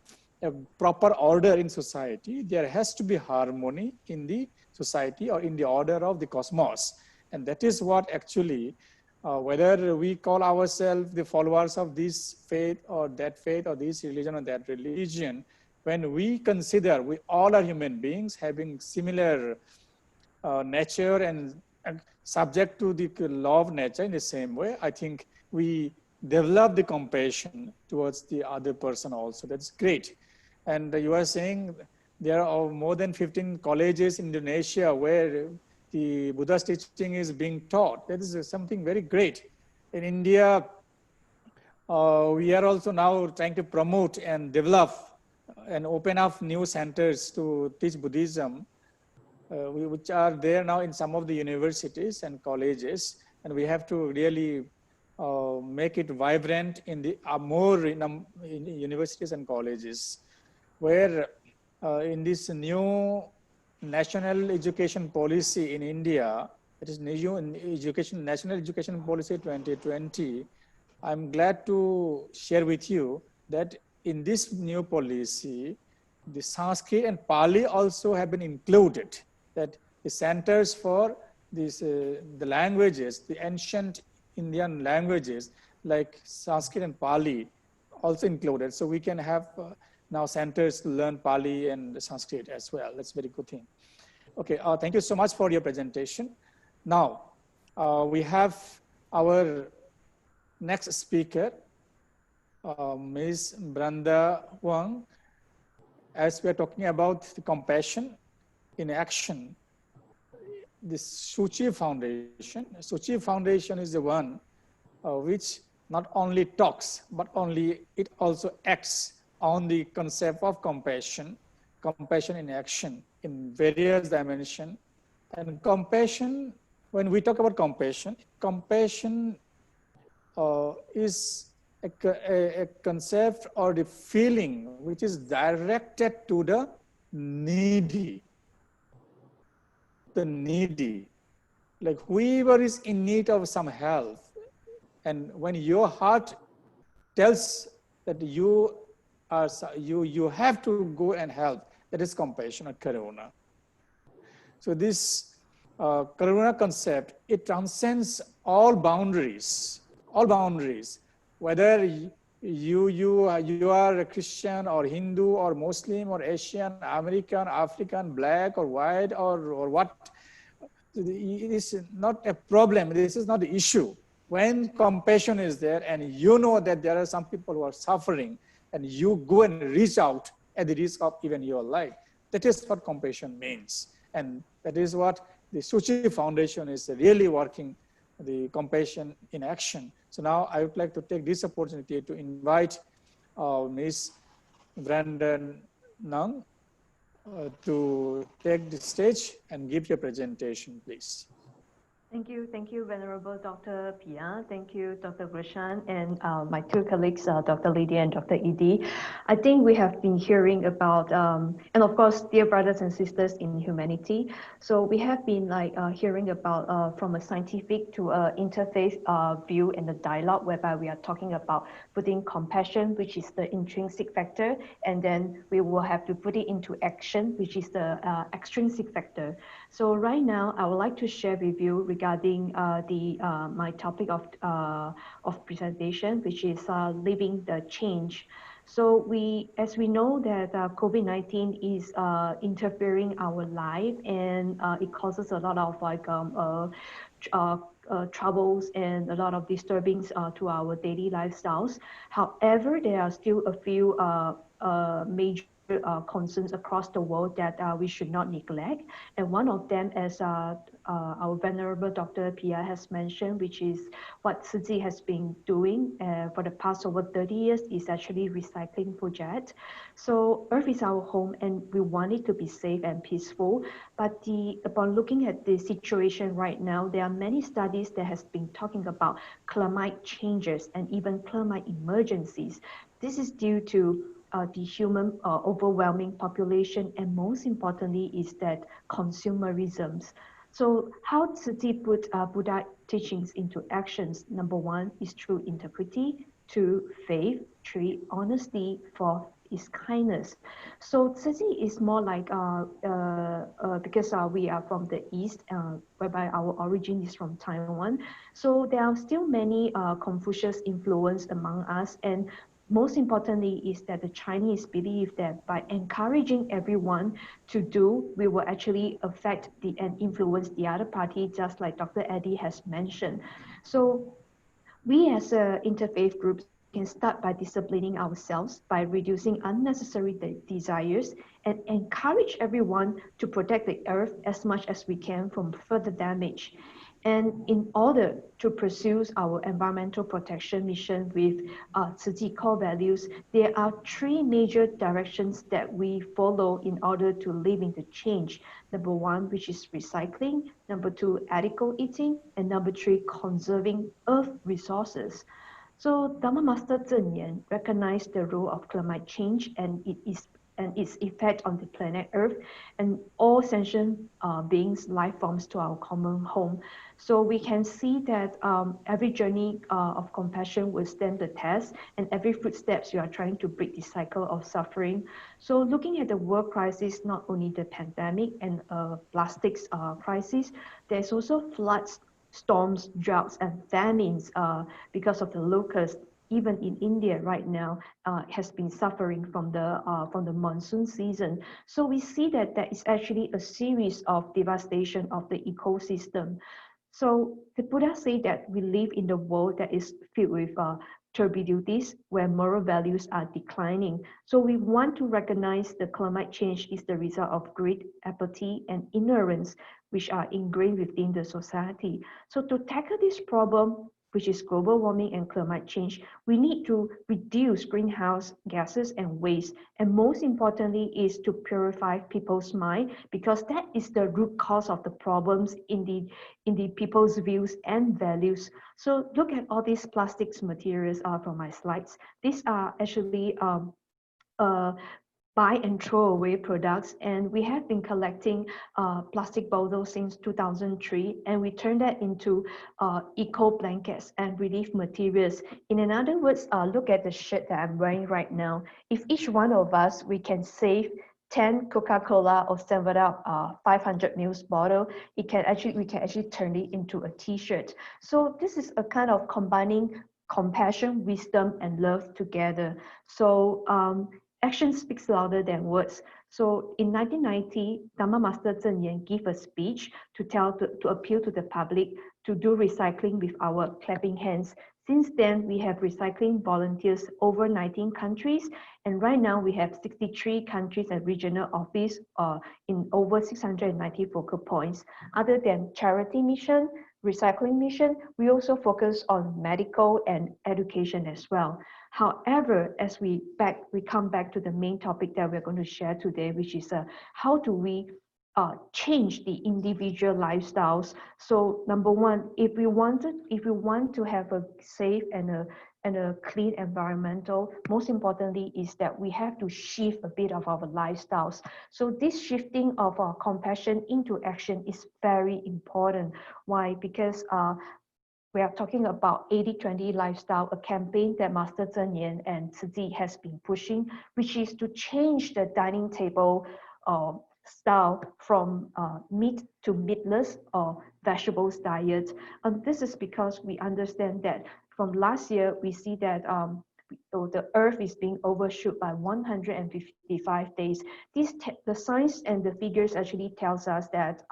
a proper order in society, there has to be harmony in the society or in the order of the cosmos. And that is what actually, whether we call ourselves the followers of this faith or this religion or that religion, when we consider we all are human beings having similar nature and subject to the law of nature in the same way, I think we develop the compassion towards the other person also. That's great. And you are saying there are more than 15 colleges in Indonesia where the Buddha's teaching is being taught. That is something very great. In India, we are also now trying to promote and develop and open up new centers to teach Buddhism, which are there now in some of the universities and colleges. And we have to really make it vibrant in the more in universities and colleges, where in this new national education policy in India, it is national education policy 2020. I'm glad to share with you that in this new policy, the Sanskrit and Pali also have been included. That the centers for these the languages, the ancient Indian languages like Sanskrit and Pali also included. So we can have now centers to learn Pali and Sanskrit as well. That's a very good thing. Okay, thank you so much for your presentation. Now, we have our next speaker, Ms. Branda Huang. As we are talking about the compassion in action, this Tzu Chi Foundation is the one which not only talks, but it also acts on the concept of compassion in action in various dimensions. And compassion, when we talk about compassion is a concept or the feeling which is directed to the needy. The needy. Like whoever is in need of some help. And when your heart tells that you have to go and help, that is compassion or karuna. So this karuna concept, it transcends all boundaries, whether you are a Christian or Hindu or Muslim or Asian, American, African, black or white or what. It is not a problem. This is not the issue. When compassion is there and you know that there are some people who are suffering and you go and reach out at the risk of even your life, that is what compassion means. And that is what the Tzu Chi Foundation is really working, the compassion in action. So now I would like to take this opportunity to invite Ms. Branda Ng to take the stage and give your presentation, please. Thank you, Venerable Dr. Pia. Thank you, Dr. Gulshan, and my two colleagues, Dr. Lydia and Dr. Edie. I think we have been hearing about, and of course, dear brothers and sisters in humanity. So we have been hearing about from a scientific to an interfaith view and the dialogue, whereby we are talking about putting compassion, which is the intrinsic factor, and then we will have to put it into action, which is the extrinsic factor. So right now, I would like to share with you regarding my topic of presentation, which is living the change. So as we know that COVID-19 is interfering our life, and it causes a lot of troubles and a lot of disturbings to our daily lifestyles. However, there are still a few major concerns across the world that we should not neglect. And one of them, as our Venerable Dr. Pia has mentioned, which is what Tzu Chi has been doing for the past over 30 years, is actually recycling project. So Earth is our home and we want it to be safe and peaceful. But upon looking at the situation right now, there are many studies that has been talking about climate changes and even climate emergencies. This is due to the human overwhelming population, and most importantly is that consumerisms. So how Tzu Chi put Buddha teachings into actions? Number one is through integrity, two, faith, three, honesty, four is kindness. So Tzu Chi is more like, because we are from the East, whereby our origin is from Taiwan. So there are still many Confucius influence among us, and most importantly is that the Chinese believe that by encouraging everyone to do, we will actually affect and influence the other party, just like Dr. Eddie has mentioned. So we as interfaith groups can start by disciplining ourselves, by reducing unnecessary desires, and encourage everyone to protect the earth as much as we can from further damage. And in order to pursue our environmental protection mission with Tzu Chi core values, there are three major directions that we follow in order to live in the change. Number one, which is recycling. Number two, ethical eating. And number three, conserving earth resources. So Dhamma Master Zhen Yan recognized the role of climate change and its effect on the planet Earth and all sentient beings, life forms to our common home. So we can see that every journey of compassion will stand the test, and every footsteps you are trying to break the cycle of suffering. So looking at the world crisis, not only the pandemic and plastics crisis, there's also floods, storms, droughts, and famines because of the locusts. Even in India right now, has been suffering from the monsoon season. So we see that there is actually a series of devastation of the ecosystem. So the Buddha said that we live in the world that is filled with turbidities, where moral values are declining. So we want to recognize the climate change is the result of greed, apathy, and ignorance, which are ingrained within the society. So to tackle this problem, which is global warming and climate change. We need to reduce greenhouse gases and waste. And most importantly is to purify people's mind, because that is the root cause of the problems in the people's views and values. So look at all these plastics materials from my slides. These are actually buy and throw away products, and we have been collecting plastic bottles since 2003, and we turned that into eco blankets and relief materials. In other words, look at the shirt that I'm wearing right now. If each one of us, we can save 10 Coca-Cola or 7-Up 500 ml bottle, we can actually turn it into a t-shirt. So this is a kind of combining compassion, wisdom, and love together. So action speaks louder than words. So in 1990, Dhamma Master Zhen Yan gave a speech to appeal to the public to do recycling with our clapping hands. Since then, we have recycling volunteers over 19 countries, and right now we have 63 countries and regional office in over 690 focal points. Other than charity mission, recycling mission, we also focus on medical and education as well. However, as we come back to the main topic that we're going to share today, which is how do we change the individual lifestyles. So number one, if we want to have a safe and a clean environmental, most importantly is that we have to shift a bit of our lifestyles. So this shifting of our compassion into action is very important. Why? Because we are talking about 80-20 lifestyle, a campaign that Master Zhen Yan and Tzu Chi has been pushing, which is to change the dining table style from meat to meatless or vegetables diet. And this is because we understand that from last year, we see that the earth is being overshoot by 155 days. The science and the figures actually tells us that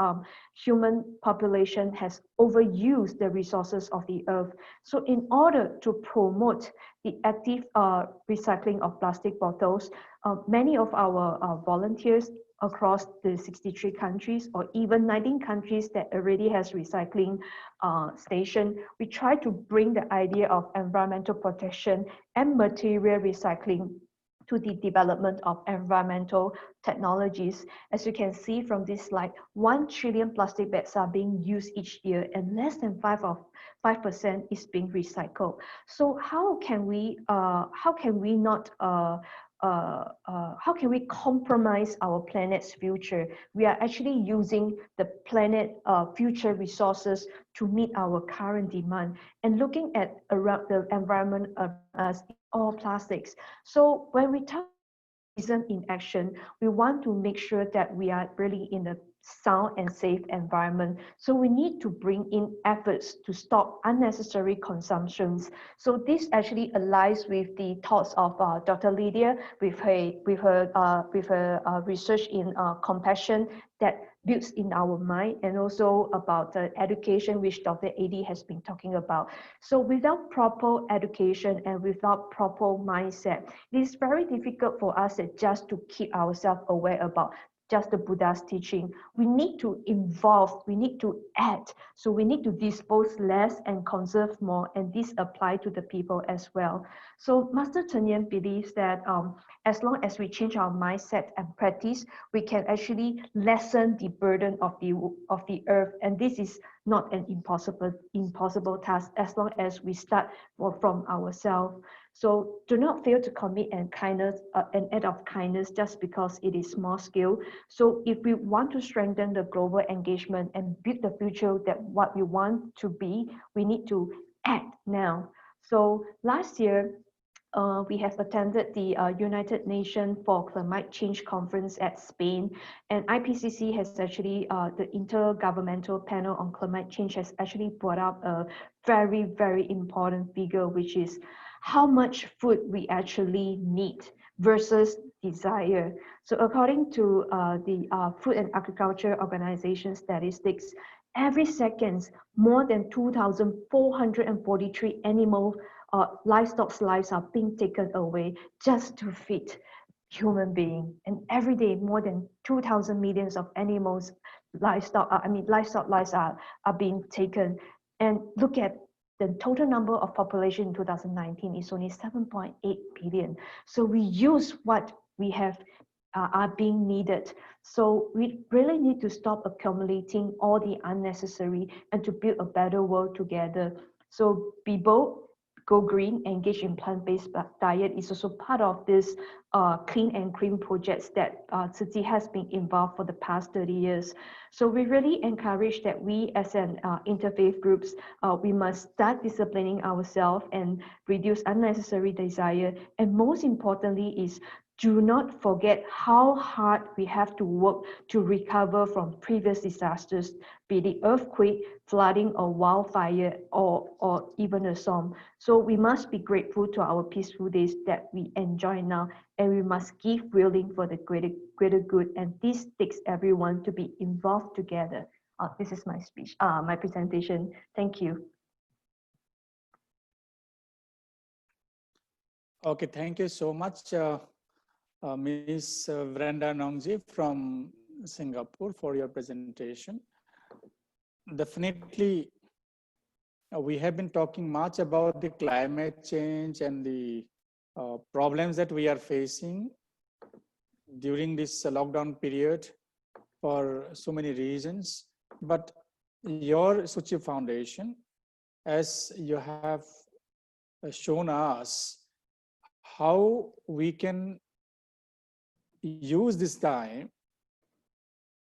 human population has overused the resources of the earth. So in order to promote the active recycling of plastic bottles, many of our volunteers across the 63 countries or even 19 countries that already has recycling station, we try to bring the idea of environmental protection and material recycling to the development of environmental technologies. As you can see from this slide, 1 trillion plastic bags are being used each year, and less than 5% is being recycled. So how can we compromise our planet's future? We are actually using the planet future resources to meet our current demand, and looking at around the environment around us, all plastics. So when we talk wisdom in action, we want to make sure that we are really in a sound and safe environment. So we need to bring in efforts to stop unnecessary consumptions. So this actually aligns with the thoughts of Dr. Lydia with her research in compassion that builds in our mind, and also about the education which Dr. AD has been talking about. So without proper education and without proper mindset, it is very difficult for us just to keep ourselves aware about just the Buddha's teaching. We need to involve, we need to act. So we need to dispose less and conserve more, and this applies to the people as well. So Master Zhen Yan believes that as long as we change our mindset and practice, we can actually lessen the burden of the earth. And this is not an impossible task as long as we start from ourselves. So do not fail to commit an act of kindness just because it is small scale. So if we want to strengthen the global engagement and build the future that what we want to be, we need to act now. So last year, we have attended the United Nations for Climate Change Conference at Spain, and IPCC has actually, the Intergovernmental Panel on Climate Change has actually brought up a very, very important figure, which is how much food we actually need versus desire. So according to the Food and Agriculture Organization statistics, every second, more than 2,443 animal livestock's lives are being taken away just to feed human being. And every day, more than 2,000 millions of livestock lives are being taken. And look at the total number of population in 2019 is only 7.8 billion. So we use what we have are being needed. So we really need to stop accumulating all the unnecessary and to build a better world together. So be bold, go green, engage in plant-based diet is also part of this clean and green projects that Tzu Chi has been involved for the past 30 years. So we really encourage that we as an interfaith groups, we must start disciplining ourselves and reduce unnecessary desire. And most importantly is do not forget how hard we have to work to recover from previous disasters, be it earthquake, flooding, or wildfire, or even a storm. So we must be grateful to our peaceful days that we enjoy now, and we must give willing for the greater good. And this takes everyone to be involved together. This is my speech, my presentation. Thank you. Okay, thank you so much, Ms. Branda Ng from Singapore for your presentation. Definitely, we have been talking much about the climate change and the problems that we are facing during this lockdown period for so many reasons. But your Tzu Chi Foundation, as you have shown us how we can use this time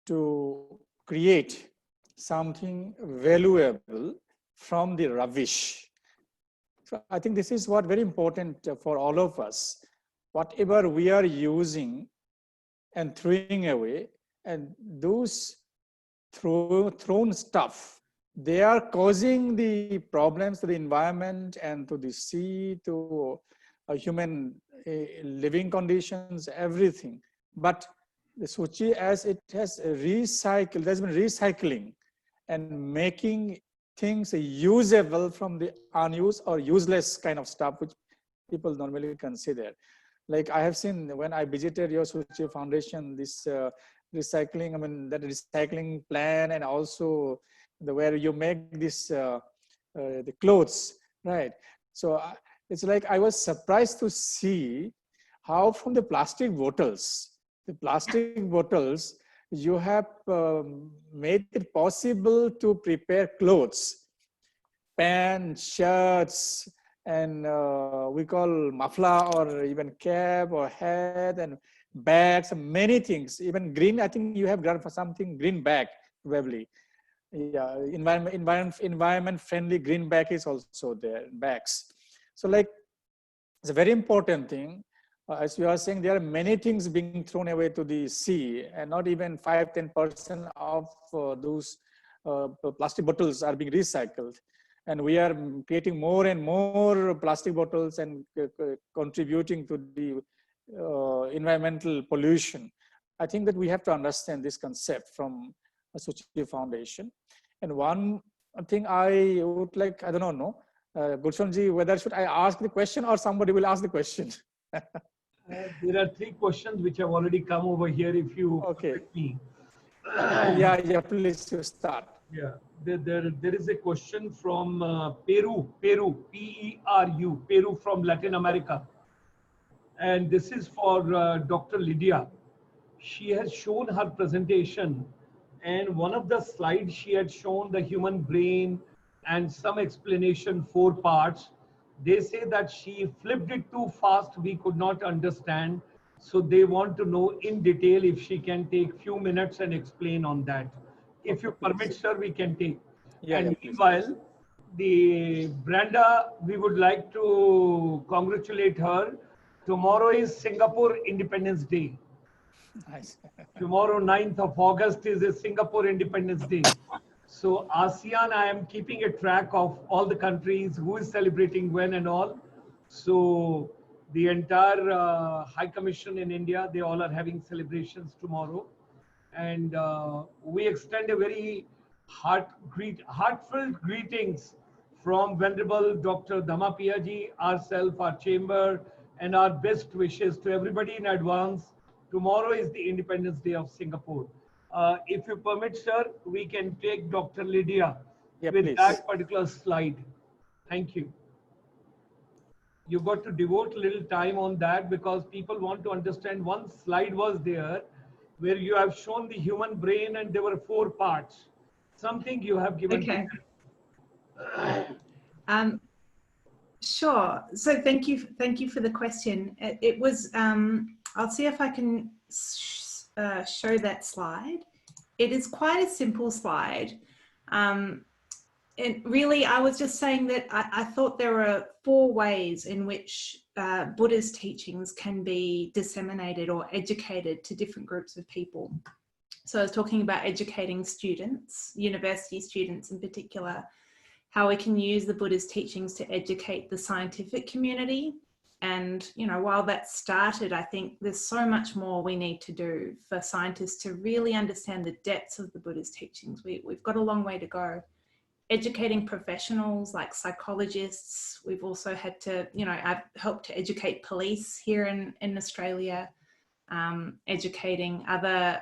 to create something valuable from the rubbish. So I think this is what very important for all of us. Whatever we are using and throwing away, and those thrown stuff, they are causing the problems to the environment and to the sea, to human living conditions, everything. But the Tzu Chi, as it has recycled, there's been recycling and making things usable from the unused or useless kind of stuff, which people normally consider. Like I have seen when I visited your Tzu Chi Foundation, this recycling, I mean, that recycling plan, and also the where you make this, the clothes, right? So it's like I was surprised to see how from the plastic bottles, you have made it possible to prepare clothes, pants, shirts, and we call muffler or even cap or hat and bags, many things, even green. I think you have done for something green bag, probably. Yeah, environment friendly green bag is also there, bags. So like, it's a very important thing. As you are saying, there are many things being thrown away to the sea, and not even 5–10% of those plastic bottles are being recycled. And we are creating more and more plastic bottles and contributing to the environmental pollution. I think that we have to understand this concept from Tzu Chi Foundation. And one thing I would like, I don't know, Gulshan ji, whether should I ask the question or somebody will ask the question? There are 3 questions which have already come over here. If you permit me. Yeah, please you start. Yeah, there is a question from Peru, P-E-R-U, Peru from Latin America. And this is for Dr. Lydia. She has shown her presentation, and one of the slides she had shown the human brain and some explanation, 4 parts. They say that she flipped it too fast, we could not understand. So they want to know in detail if she can take few minutes and explain on that. If you permit, sir, we can take. And meanwhile, the Branda, we would like to congratulate her. Tomorrow is Singapore Independence Day. Nice. Tomorrow, 9th of August, is a Singapore Independence Day. So ASEAN, I am keeping a track of all the countries, who is celebrating when and all. So the entire High Commission in India, they all are having celebrations tomorrow. And we extend a very heartfelt greetings from Venerable Dr. Dhammapiya ji, ourselves, our chamber, and our best wishes to everybody in advance. Tomorrow is the Independence Day of Singapore. If you permit, sir, we can take Dr. Lydia with please. that particular slide. Thank you. You got to devote a little time on that because people want to understand. One slide was there where you have shown the human brain and there were 4 parts. Something you have given. Okay. Sure. So thank you for the question. It was, I'll see if I can show that slide. It is quite a simple slide. And really, I was just saying that I thought there were 4 ways in which Buddha's teachings can be disseminated or educated to different groups of people. So I was talking about educating students, university students in particular, how we can use the Buddha's teachings to educate the scientific community. And, you know, while that started, I think there's so much more we need to do for scientists to really understand the depths of the Buddha's teachings. We've got a long way to go. Educating professionals like psychologists. We've also had to, you know, I've helped to educate police here in Australia, educating other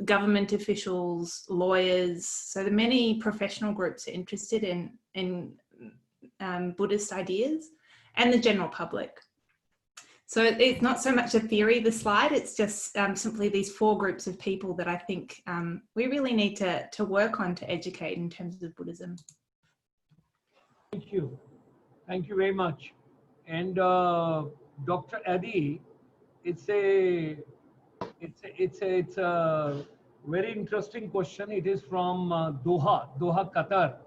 government officials, lawyers. So there are many professional groups are interested in Buddhist ideas, and the general public. So it's not so much a theory, the slide, it's just simply these 4 groups of people that I think we really need to work on to educate in terms of Buddhism. Thank you. Thank you very much. And Dr. Adi, it's a very interesting question. It is from Doha, Qatar.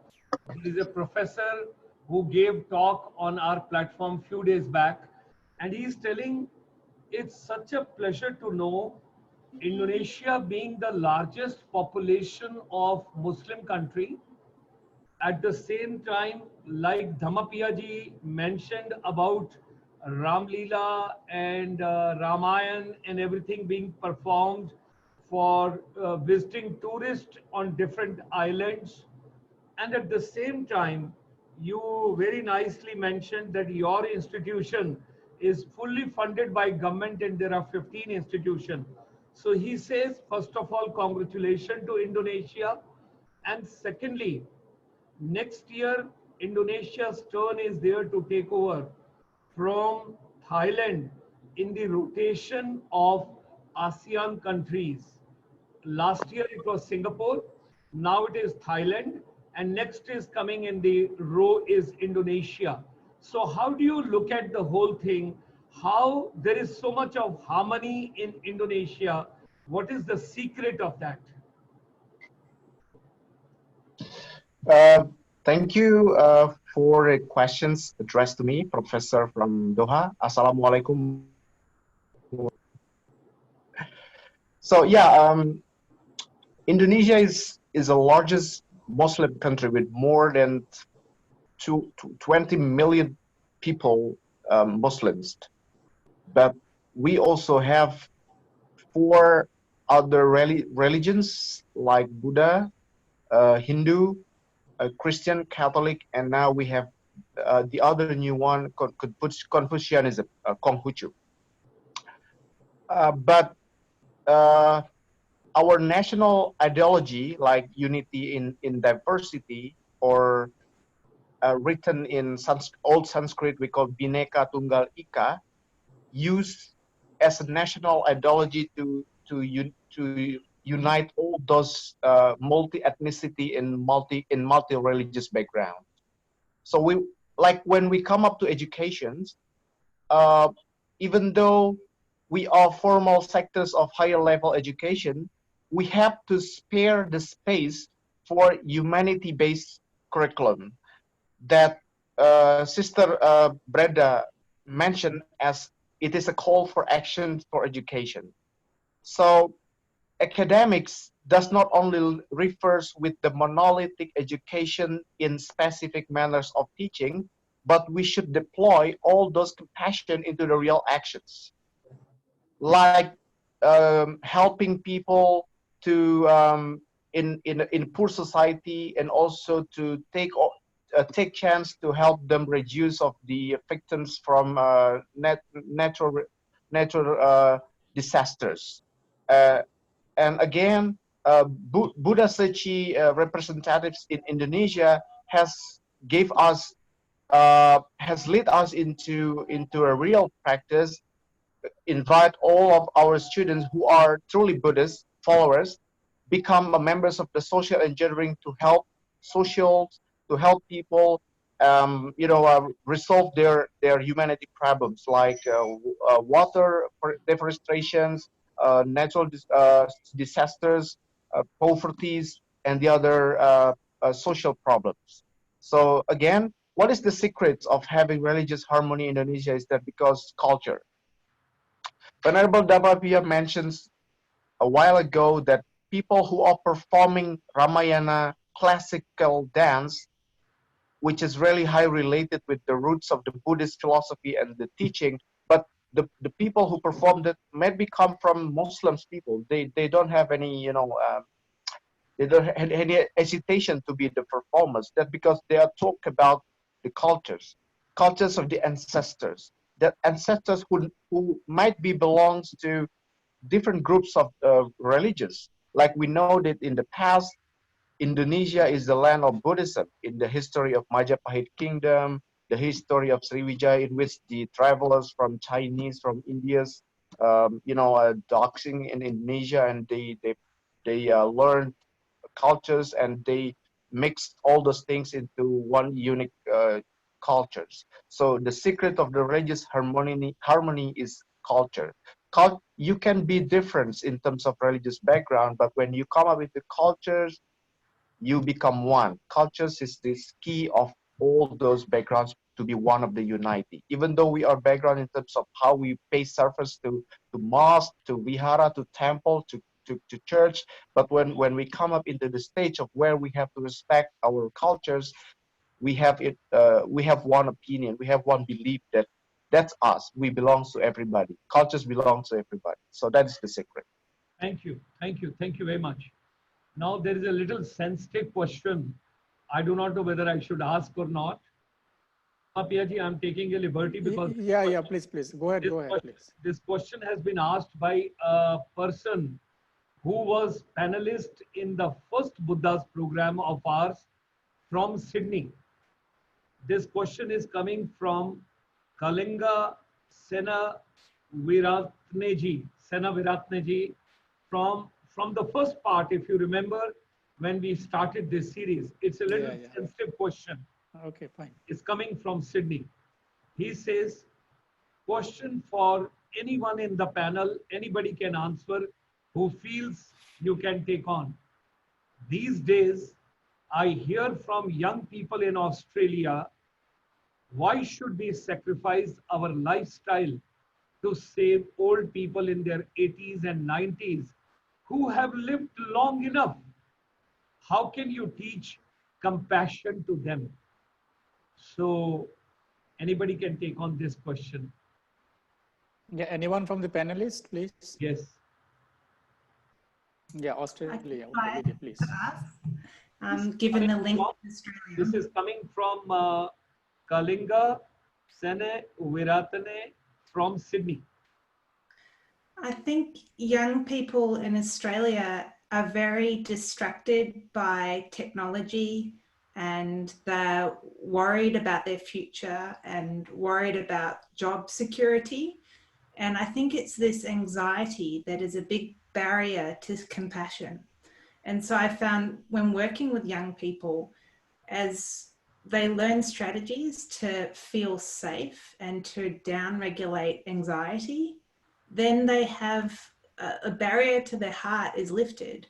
There is a professor who gave talk on our platform few days back, and he is telling it's such a pleasure to know Indonesia being the largest population of Muslim country. At the same time, like Dhammapiya ji mentioned about Ram Leela and Ramayan and everything being performed for visiting tourists on different islands. And at the same time, you very nicely mentioned that your institution is fully funded by government and there are 15 institutions. So he says, first of all, congratulations to Indonesia. And secondly, next year, Indonesia's turn is there to take over from Thailand in the rotation of ASEAN countries. Last year it was Singapore, now it is Thailand, and next is coming in the row is Indonesia. So how do you look at the whole thing? How there is so much of harmony in Indonesia? What is the secret of that? Thank you for the questions addressed to me, Professor from Doha. Assalamualaikum. So yeah, Indonesia is the largest Muslim country with more than 20 million people, Muslims. But we also have 4 other religions like Buddha, Hindu, Christian, Catholic, and now we have the other new one, Confucianism, Konghucu. But our national ideology, like unity in diversity, or written in old Sanskrit, we call Bhinneka Tunggal Ika, used as a national ideology to unite all those multi-ethnicity and multi-religious background. So we, like when we come up to educations, even though we are formal sectors of higher level education, we have to spare the space for humanity-based curriculum that Sister Branda mentioned as it is a call for action for education. So academics does not only refers with the monolithic education in specific manners of teaching, but we should deploy all those compassion into the real actions, like helping people to in poor society, and also to take chance to help them reduce of the victims from natural disasters. And again, Buddhist Tzu Chi representatives in Indonesia has gave us, has led us into a real practice. Invite all of our students who are truly Buddhist followers become members of the social engineering to help socials, to help people, resolve their humanity problems like water deforestations, natural disasters, poverties, and the other social problems. So again, what is the secret of having religious harmony in Indonesia is that because culture. Venerable Dhammapiya mentions a while ago that people who are performing Ramayana classical dance, which is really high related with the roots of the Buddhist philosophy and the teaching, but the people who perform that maybe come from Muslims people. They don't have any, they don't have any hesitation to be the performers. That because they are talk about the cultures of the ancestors. That ancestors who might be belongs to different groups of religions. Like we know that in the past, Indonesia is the land of Buddhism. In the history of Majapahit Kingdom, the history of Sriwijaya, in which the travelers from Chinese, from India's, doxing in Indonesia, and they learned cultures and they mixed all those things into one unique cultures. So the secret of the religious harmony is culture. You can be different in terms of religious background, but when you come up with the cultures, you become one. Cultures is this key of all those backgrounds to be one of the unity. Even though we are background in terms of how we pay service to mosque, to vihara, to temple, to church, but when we come up into the stage of where we have to respect our cultures, we have it. We have one opinion. We have one belief that that's us. We belong to everybody. Cultures belong to everybody. So that is the secret. Thank you. Thank you. Thank you very much. Now there is a little sensitive question. I do not know whether I should ask or not. Piyaji, I'm taking a liberty because yeah, please, go ahead, please. This question has been asked by a person who was panelist in the first Buddha's program of ours from Sydney. This question is coming from Kalinga Sena Viratneji from the first part, if you remember, when we started this series. It's a little sensitive question. Okay, fine. It's coming from Sydney. He says, question for anyone in the panel, anybody can answer, who feels you can take on. These days, I hear from young people in Australia, why should we sacrifice our lifestyle to save old people in their 80s and 90s who have lived long enough? How can you teach compassion to them? So anybody can take on this question. Yeah, anyone from the panelists, please? Yes. Yeah, Australia, Lydia, please. Given the link to Australia. This is coming from Kalinga Sene Viratane from Sydney. I think young people in Australia are very distracted by technology, and they're worried about their future and worried about job security. And I think it's this anxiety that is a big barrier to compassion. And so I found when working with young people, as they learn strategies to feel safe and to down-regulate anxiety, then they have a barrier to their heart is lifted.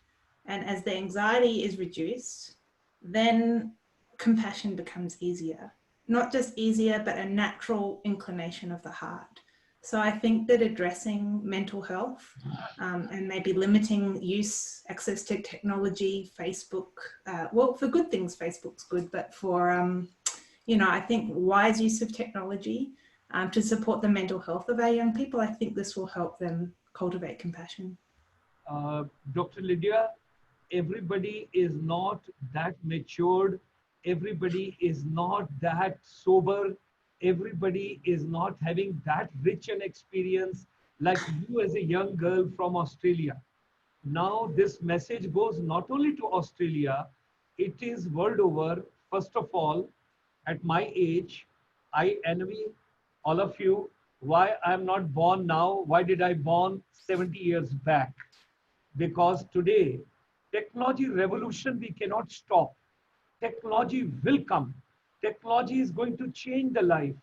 And as the anxiety is reduced, then compassion becomes easier. Not just easier, but a natural inclination of the heart. So I think that addressing mental health and maybe limiting access to technology, Facebook, well, for good things, Facebook's good, but for, I think wise use of technology to support the mental health of our young people, I think this will help them cultivate compassion. Dr. Lydia, everybody is not that matured. Everybody is not that sober. Everybody is not having that rich an experience like you as a young girl from Australia. Now this message goes not only to Australia, it is world over. First of all, At my age, I envy all of you why I'm not born now. Why did I born 70 years back? Because today, technology revolution we cannot stop. Technology will come. Technology is going to change the life.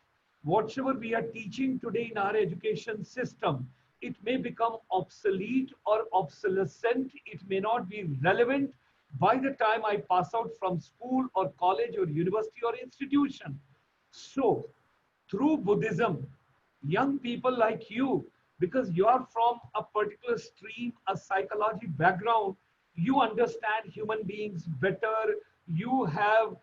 Whatever we are teaching today in our education system, it may become obsolete or obsolescent. It may not be relevant by the time I pass out from school or college or university or institution. So, through Buddhism, young people like you, because you are from a particular stream, a psychology background, you understand human beings better, you have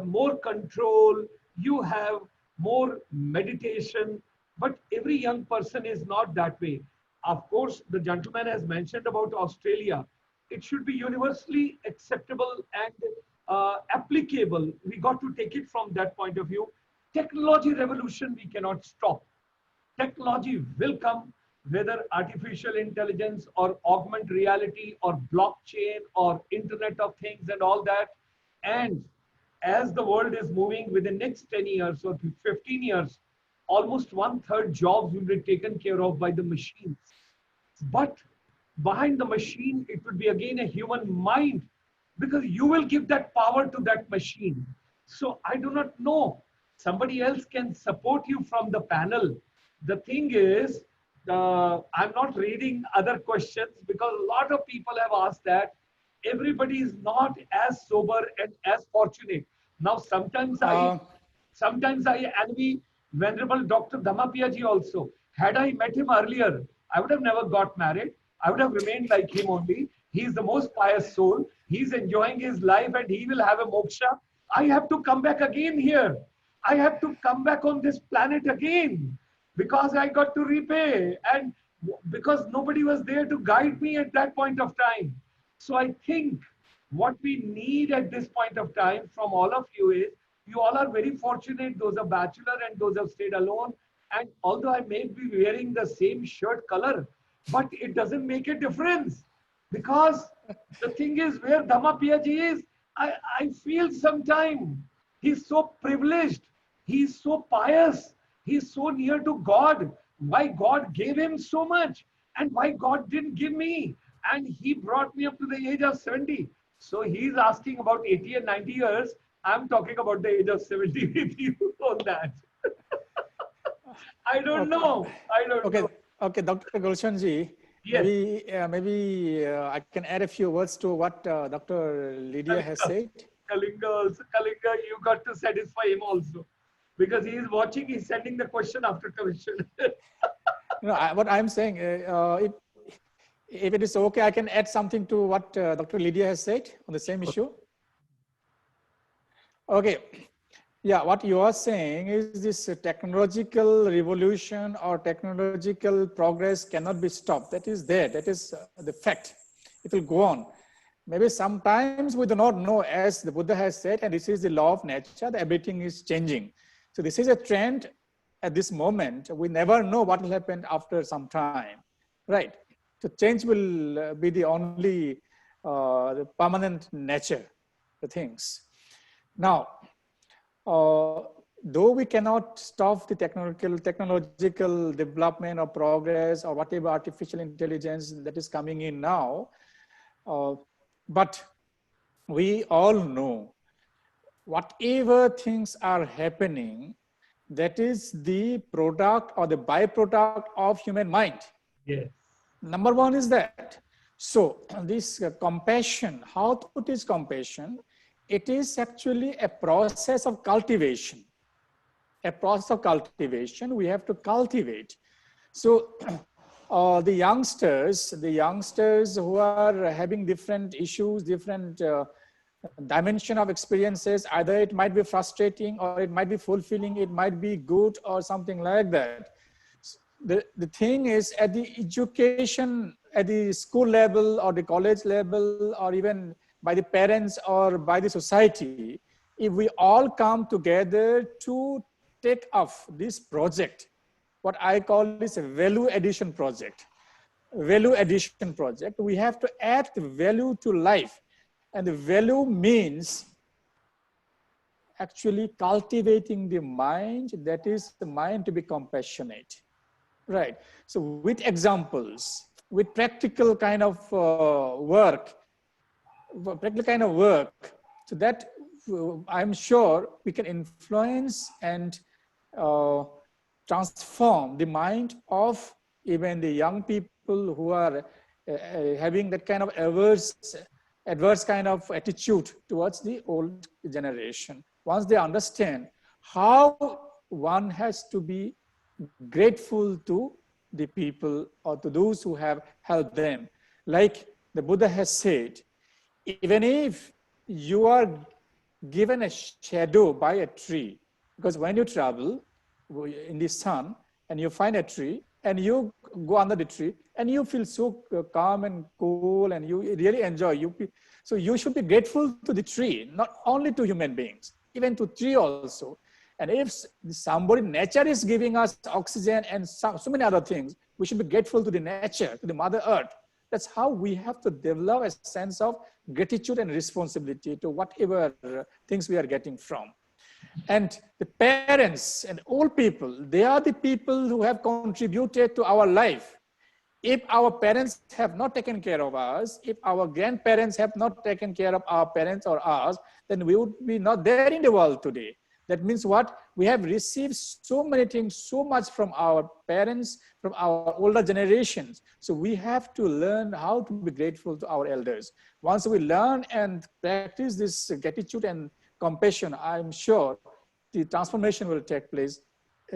more control, you have more meditation, but every young person is not that way. Of course, the gentleman has mentioned about Australia. It should be universally acceptable and applicable. We got to take it from that point of view. Technology revolution we cannot stop. Technology will come, whether artificial intelligence or augmented reality or blockchain or Internet of Things and all that. And as the world is moving within the next 10 years or 15 years, almost 1/3 jobs will be taken care of by the machines. But behind the machine, it would be again a human mind, because you will give that power to that machine. So I do not know. Somebody else can support you from the panel. The thing is, I'm not reading other questions because a lot of people have asked that. Everybody is not as sober and as fortunate. Now, sometimes I envy Venerable Dr. Dhammapiya ji also. Had I met him earlier, I would have never got married. I would have remained like him only. He is the most pious soul. He's enjoying his life and he will have a moksha. I have to come back again here. I have to come back on this planet again because I got to repay and because nobody was there to guide me at that point of time. So I think what we need at this point of time from all of you is, you all are very fortunate. Those are bachelor and those have stayed alone. And although I may be wearing the same shirt color, but it doesn't make a difference, because the thing is, where Dhammapiya ji is, I feel sometime he's so privileged, he's so pious, he's so near to God. Why God gave him so much and why God didn't give me? And he brought me up to the age of 70. So he's asking about 80 and 90 years. I'm talking about the age of 70 with you on that. I don't know. I don't know. Okay, Dr. Gulshan ji, Yes. maybe I can add a few words to what Dr. Lydia has said. Kalinga also. Kalinga, you got to satisfy him also. Because he is watching, he's sending the question after question. What I'm saying, if it is okay, I can add something to what Dr. Lydia has said on the same issue. Okay. Yeah, what you are saying is this technological revolution or technological progress cannot be stopped. That is there. That is the fact. It will go on. Maybe sometimes we do not know, as the Buddha has said, and this is the law of nature, that everything is changing. So this is a trend at this moment. We never know what will happen after some time, right? So change will be the only the permanent nature, the things. Now, though we cannot stop the technological development or progress or whatever artificial intelligence that is coming in now, but we all know whatever things are happening, that is the product or the byproduct of human mind. Yes. Number one is that. So this compassion, how to teach compassion? It is actually a process of cultivation. A process of cultivation we have to cultivate. So the youngsters who are having different issues, different dimension of experiences, either it might be frustrating or it might be fulfilling, it might be good or something like that. The thing is, at the education, at the school level or the college level, or even by the parents or by the society, if we all come together to take up this project, what I call this a value addition project. Value addition project, we have to add the value to life. And the value means actually cultivating the mind, that is the mind to be compassionate, right? So with examples, with practical kind of work, so that I'm sure we can influence and transform the mind of even the young people who are having that kind of adverse kind of attitude towards the old generation. Once they understand how one has to be grateful to the people or to those who have helped them. Like the Buddha has said, even if you are given a shadow by a tree, because when you travel in the sun and you find a tree and you go under the tree and you feel so calm and cool and you really enjoy. So you should be grateful to the tree, not only to human beings, even to tree also. And if somebody, nature is giving us oxygen and so many other things, we should be grateful to the nature, to the Mother Earth. That's how we have to develop a sense of gratitude and responsibility to whatever things we are getting from. And the parents and old people, they are the people who have contributed to our life. If our parents have not taken care of us, if our grandparents have not taken care of our parents or us, then we would be not there in the world today. That means what? We have received so many things, so much from our parents, from our older generations. So we have to learn how to be grateful to our elders. Once we learn and practice this gratitude and compassion, I'm sure the transformation will take place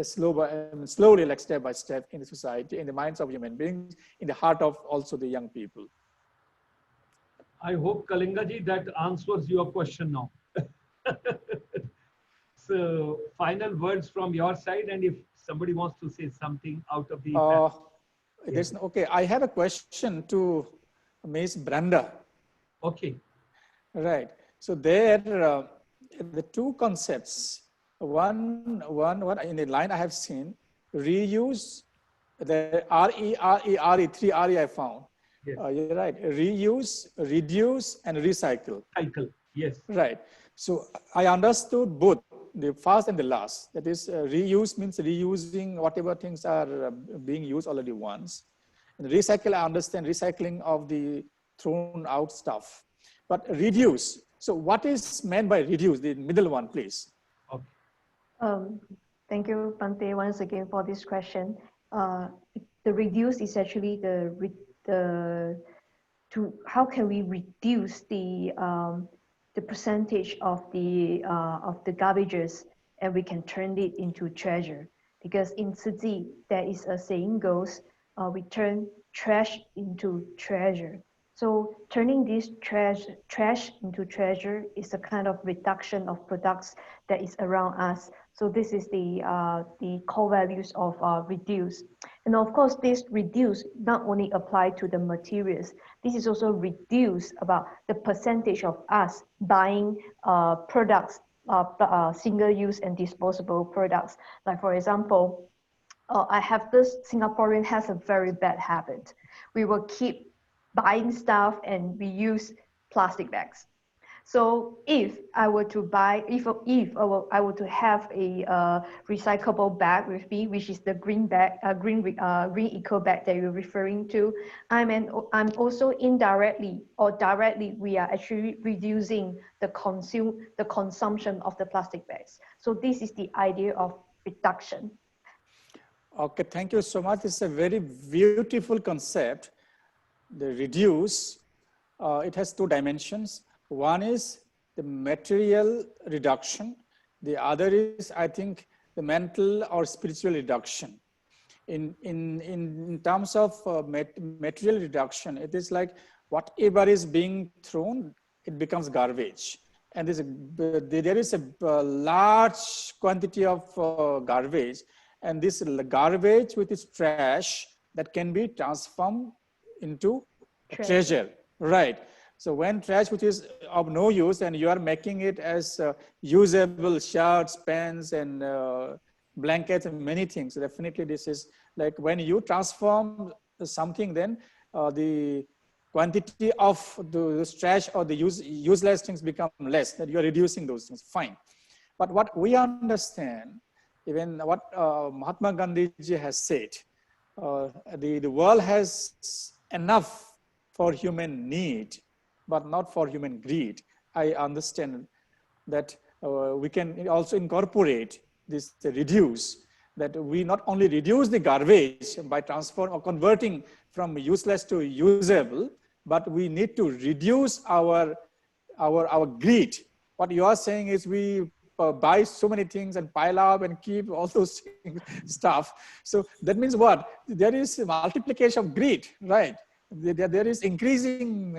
slowly, like step by step in the society, in the minds of human beings, in the heart of also the young people. I hope, Kalingaji, that answers your question now. So, final words from your side, and if somebody wants to say something out of the okay, I have a question to Ms. Branda. Okay. Right. So there, the two concepts. One in the line I have seen, reuse, the RE, 3 RE I found. Yes. You're right. Reuse, reduce, and recycle. Cycle. Yes. Right. So I understood both, the first and the last. That is, reuse means reusing whatever things are being used already once. And recycle, I understand recycling of the thrown out stuff. But reduce. So what is meant by reduce? The middle one, please. Okay. Thank you, Bante, once again for this question. The reduce is actually how can we reduce the percentage of the garbages, and we can turn it into treasure. Because in Tzu Chi, there is a saying goes, we turn trash into treasure. So turning this trash into treasure is a kind of reduction of products that is around us. So this is the core values of reduce. And of course, this reduce not only apply to the materials, this is also reduce about the percentage of us buying products, single-use and disposable products. Like for example, I have this Singaporean has a very bad habit. We will keep buying stuff and we use plastic bags. So if I were to buy, if I were to have a recyclable bag with me, which is the green bag, green eco bag that you're referring to, I'm also indirectly or directly, we are actually reducing the consumption of the plastic bags. So this is the idea of reduction. Okay, thank you so much. It's a very beautiful concept. The reduce, it has two dimensions. One is the material reduction. The other is, I think, the mental or spiritual reduction. In terms of material reduction, it is like whatever is being thrown, it becomes garbage. And there is a large quantity of garbage. And this garbage with its trash that can be transformed into treasure, right? So when trash which is of no use and you are making it as usable shirts, pens, and blankets and many things, definitely this is like when you transform something, then the quantity of the trash or the useless things become less, that you are reducing those things, fine. But what we understand, even what Mahatma Gandhi ji has said, the world has enough for human need, but not for human greed. I understand that we can also incorporate this, reduce, that we not only reduce the garbage by transforming or converting from useless to usable, but we need to reduce our greed. What you are saying is we buy so many things and pile up and keep all those stuff. So that means what? There is a multiplication of greed, right? There is increasing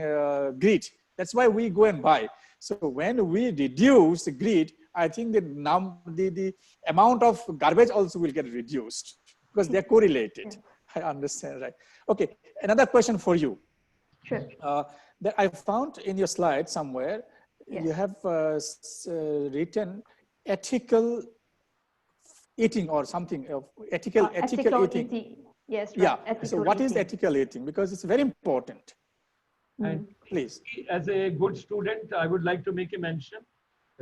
greed. That's why we go and buy. So when we reduce the greed, I think the amount of garbage also will get reduced because they're correlated. Yeah. I understand, right? Okay, another question for you. Sure. That I found in your slide somewhere, yes. You have written ethical eating or something, ethical eating. Yes, right. Yeah, ethical so what eating. is ethical eating? Because it's very important. And please. As a good student, I would like to make a mention: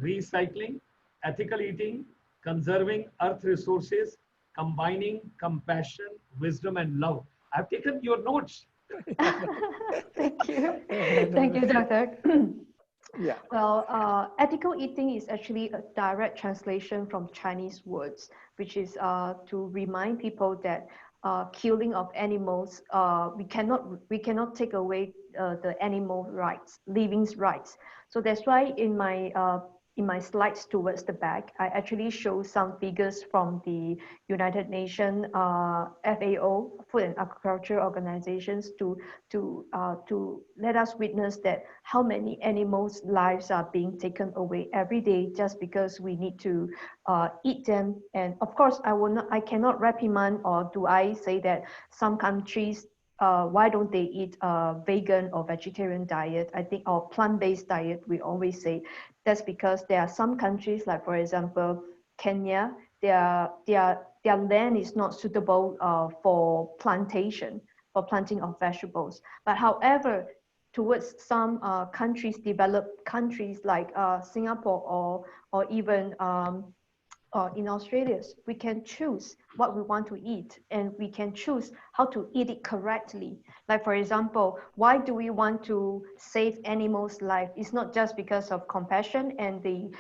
recycling, ethical eating, conserving earth resources, combining compassion, wisdom, and love. I've taken your notes. Thank you. Thank you, Doctor. Yeah. Well, ethical eating is actually a direct translation from Chinese words, which is to remind people that killing of animals, we cannot take away the animal rights, living's rights. So that's why in my slides towards the back, I actually show some figures from the United Nations FAO, Food and Agriculture Organizations, to let us witness that how many animals' lives are being taken away every day just because we need to eat them. And of course, I cannot reprimand, or do I say that some countries, why don't they eat a vegan or vegetarian diet? I think, or plant-based diet, we always say. That's because there are some countries, like for example, Kenya, their land is not suitable for planting of vegetables. But however, towards some countries, developed countries like Singapore or even in Australia, we can choose what we want to eat, and we can choose how to eat it correctly. Like for example, why do we want to save animals' life? It's not just because of compassion and the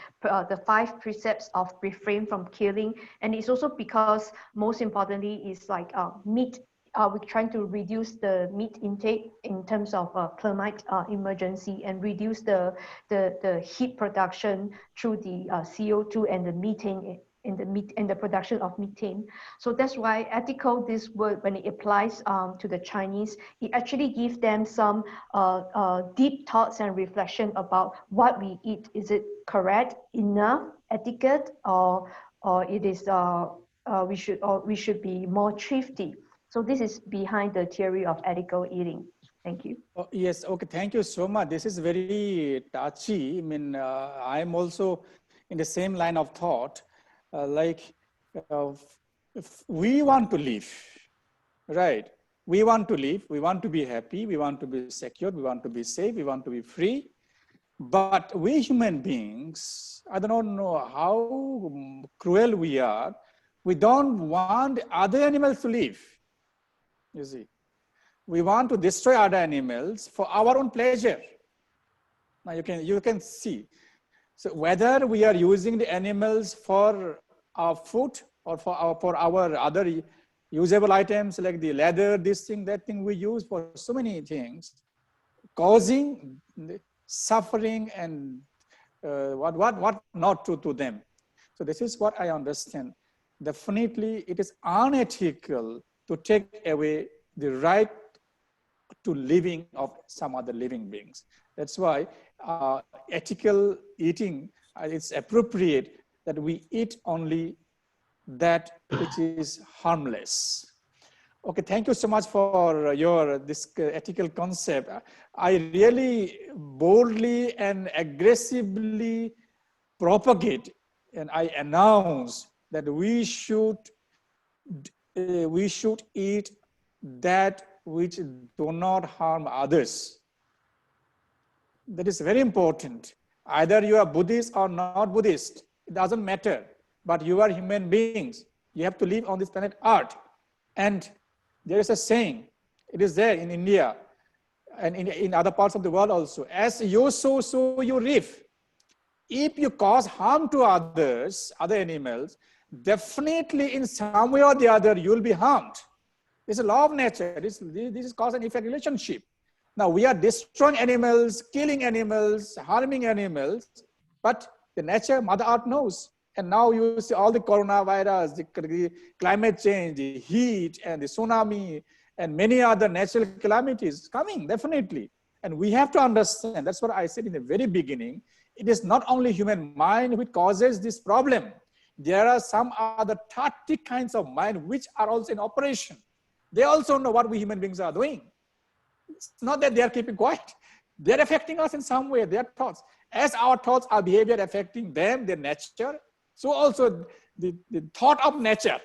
5 precepts of refrain from killing, and it's also because most importantly is like meat. We're trying to reduce the meat intake in terms of climate emergency, and reduce the heat production through the CO2 and the methane in the production of methane. So that's why ethical, this word, when it applies to the Chinese, it actually gives them some deep thoughts and reflection about what we eat. Is it correct, enough, etiquette, or it is we should be more thrifty. So this is behind the theory of ethical eating. Thank you. Oh, yes, okay, thank you so much. This is very touchy. I mean, I'm also in the same line of thought. If we want to live, right? We want to live, we want to be happy, we want to be secure, we want to be safe, we want to be free. But we human beings, I don't know how cruel we are. We don't want other animals to live. You see, we want to destroy other animals for our own pleasure. Now you can see. So whether we are using the animals for our food or for our other usable items like the leather, this thing, that thing, we use for so many things, causing suffering and what not to them. So this is what I understand. Definitely, it is unethical to take away the right to living of some other living beings. That's why ethical eating, it's appropriate that we eat only that which is harmless. Okay, thank you so much for this ethical concept. I really boldly and aggressively propagate, and I announce that we should eat that which do not harm others. That is very important. Either you are Buddhist or not Buddhist, it doesn't matter. But you are human beings. You have to live on this planet Earth. And there is a saying, it is there in India and in other parts of the world also. As you sow, so you reap. If you cause harm to others, other animals, definitely in some way or the other, you will be harmed. It's a law of nature. This is cause and effect relationship. Now we are destroying animals, killing animals, harming animals, but the nature, Mother Earth knows. And now you see all the coronavirus, the climate change, the heat and the tsunami and many other natural calamities coming, definitely. And we have to understand, that's what I said in the very beginning, it is not only human mind which causes this problem. There are some other 30 kinds of mind which are also in operation. They also know what we human beings are doing. It's not that they are keeping quiet. They're affecting us in some way, their thoughts. As our thoughts, our behavior affecting them, their nature, so also the thought of nature,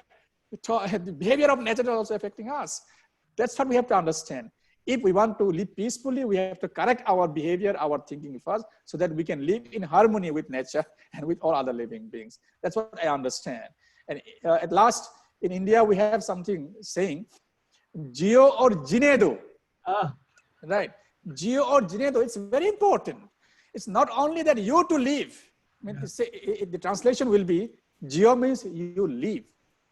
the behavior of nature is also affecting us. That's what we have to understand. If we want to live peacefully, we have to correct our behavior, our thinking first, so that we can live in harmony with nature and with all other living beings. That's what I understand. And at last, in India, we have something saying, Geo or Jinedo. Right. Geo or Jinedo, it's very important. It's not only that you to live. I mean, the translation will be, Geo means you live.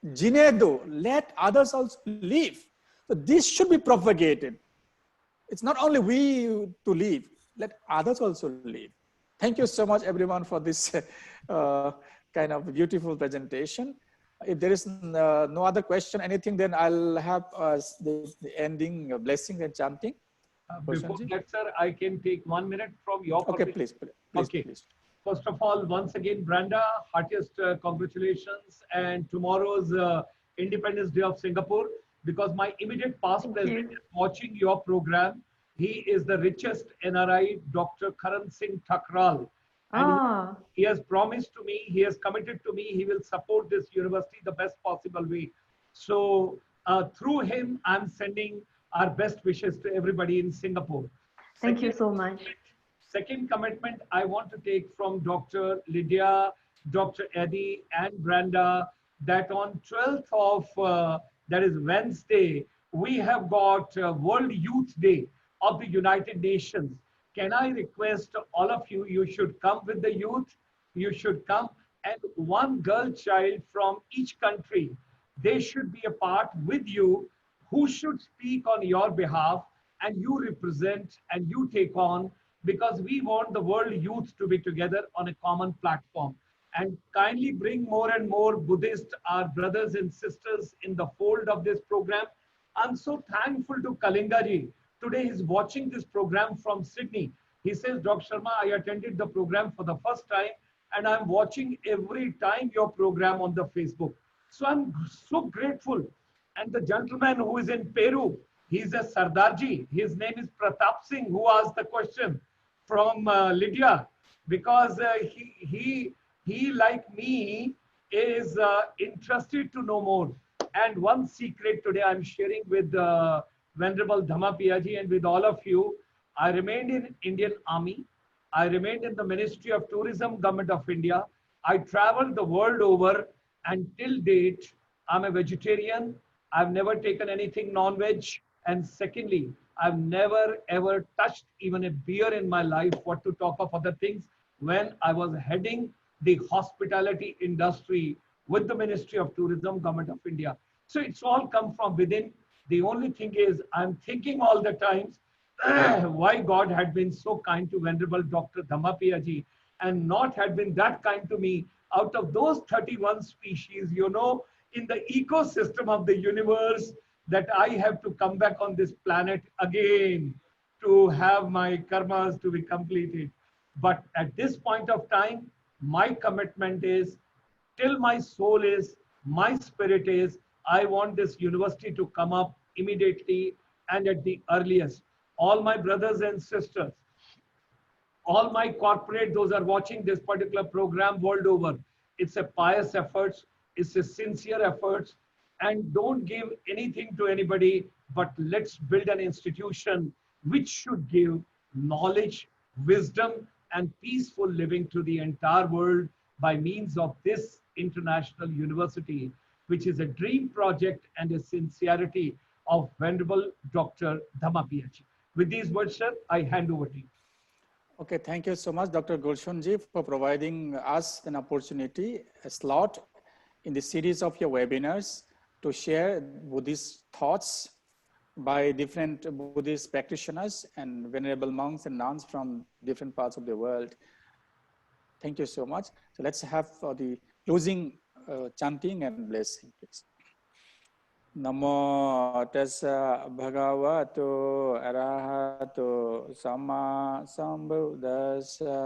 Jinedo, let others also live. So this should be propagated. It's not only we to live, let others also live. Thank you so much, everyone, for this kind of beautiful presentation. If there is no other question, anything, then I'll have the ending blessing and chanting. Before that, sir, I can take 1 minute from your permission. Okay, please. Please. First of all, once again, Branda, heartiest congratulations, and tomorrow's Independence Day of Singapore, because my immediate past president is watching your program. He is the richest NRI, Dr. Karan Singh Thakral. And he has promised to me, he has committed to me, he will support this university the best possible way. So through him, I'm sending our best wishes to everybody in Singapore. Thank you so much. Second commitment I want to take from Dr. Lydia, Dr. Eddie and Branda, that on 12th of, that is Wednesday, we have got World Youth Day of the United Nations. Can I request all of you, you should come with the youth, you should come, and one girl child from each country, they should be a part with you, who should speak on your behalf, and you represent and you take on, because we want the world youth to be together on a common platform. And kindly bring more and more Buddhists, our brothers and sisters, in the fold of this program. I'm so thankful to Kalingaji. Today he's watching this program from Sydney. He says, Dr. Sharma, I attended the program for the first time, and I'm watching every time your program on the Facebook. So I'm so grateful. And the gentleman who is in Peru, he's a Sardarji. His name is Pratap Singh, who asked the question from Lydia, because he like me is interested to know more. And one secret today I'm sharing with Venerable Dhammapiya ji and with all of you. I remained in Indian Army. I remained in the Ministry of Tourism, Government of India. I traveled the world over, and till date, I'm a vegetarian. I've never taken anything non-veg. And secondly, I've never ever touched even a beer in my life, what to talk of other things, when I was heading the hospitality industry with the Ministry of Tourism, Government of India. So it's all come from within. The only thing is, I'm thinking all the times why God had been so kind to Venerable Dr. Dhammapiya ji and not had been that kind to me. Out of those 31 species, you know, in the ecosystem of the universe, that I have to come back on this planet again to have my karmas to be completed. But at this point of time, my commitment is, till my soul is, my spirit is, I want this university to come up immediately and at the earliest. All my brothers and sisters, all my corporate, those are watching this particular program world over, it's a pious effort, it's a sincere effort, and don't give anything to anybody, but let's build an institution which should give knowledge, wisdom, and peaceful living to the entire world. by means of this international university, which is a dream project and a sincerity of Venerable Dr. Dhammapiya Ji. With these words, sir, I hand over to you. Okay, thank you so much, Dr. Gulshan Ji, for providing us an opportunity, a slot in the series of your webinars to share Buddhist thoughts by different Buddhist practitioners and venerable monks and nuns from different parts of the world. Thank you so much. So let's have the closing chanting and blessing, please. Namo tassa bhagavato arahato samma sambuddhassa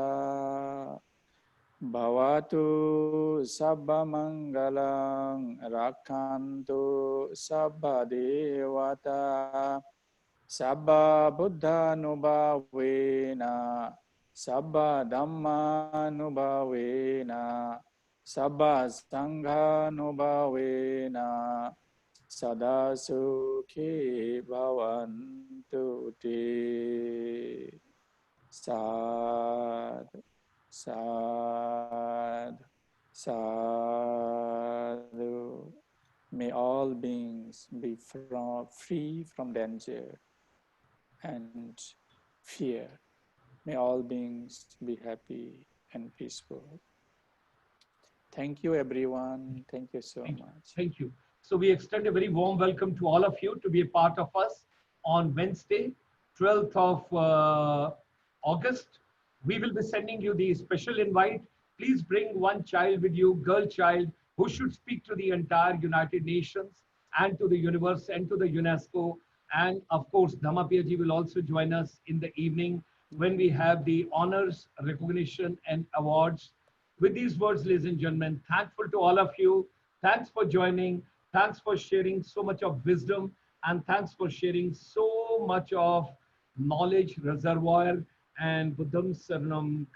bhavatu sabba mangalang rakhantu sabba devata sabba buddha nubhavena sabba dhamma nubhavena sabba sangha nubhavena sada sukhi bhavantu te. Sadhu, sadhu, sadhu. May all beings be free from danger and fear. May all beings be happy and peaceful. Thank you, everyone. Thank you so much. Thank you. So we extend a very warm welcome to all of you to be a part of us on Wednesday, 12th of August. We will be sending you the special invite. Please bring one child with you, girl child, who should speak to the entire United Nations and to the universe and to the UNESCO. And of course, Dhammapiya Ji will also join us in the evening when we have the honors, recognition, and awards. With these words, ladies and gentlemen, thankful to all of you. Thanks for joining. Thanks for sharing so much of wisdom, and thanks for sharing so much of knowledge reservoir and Buddham Saranam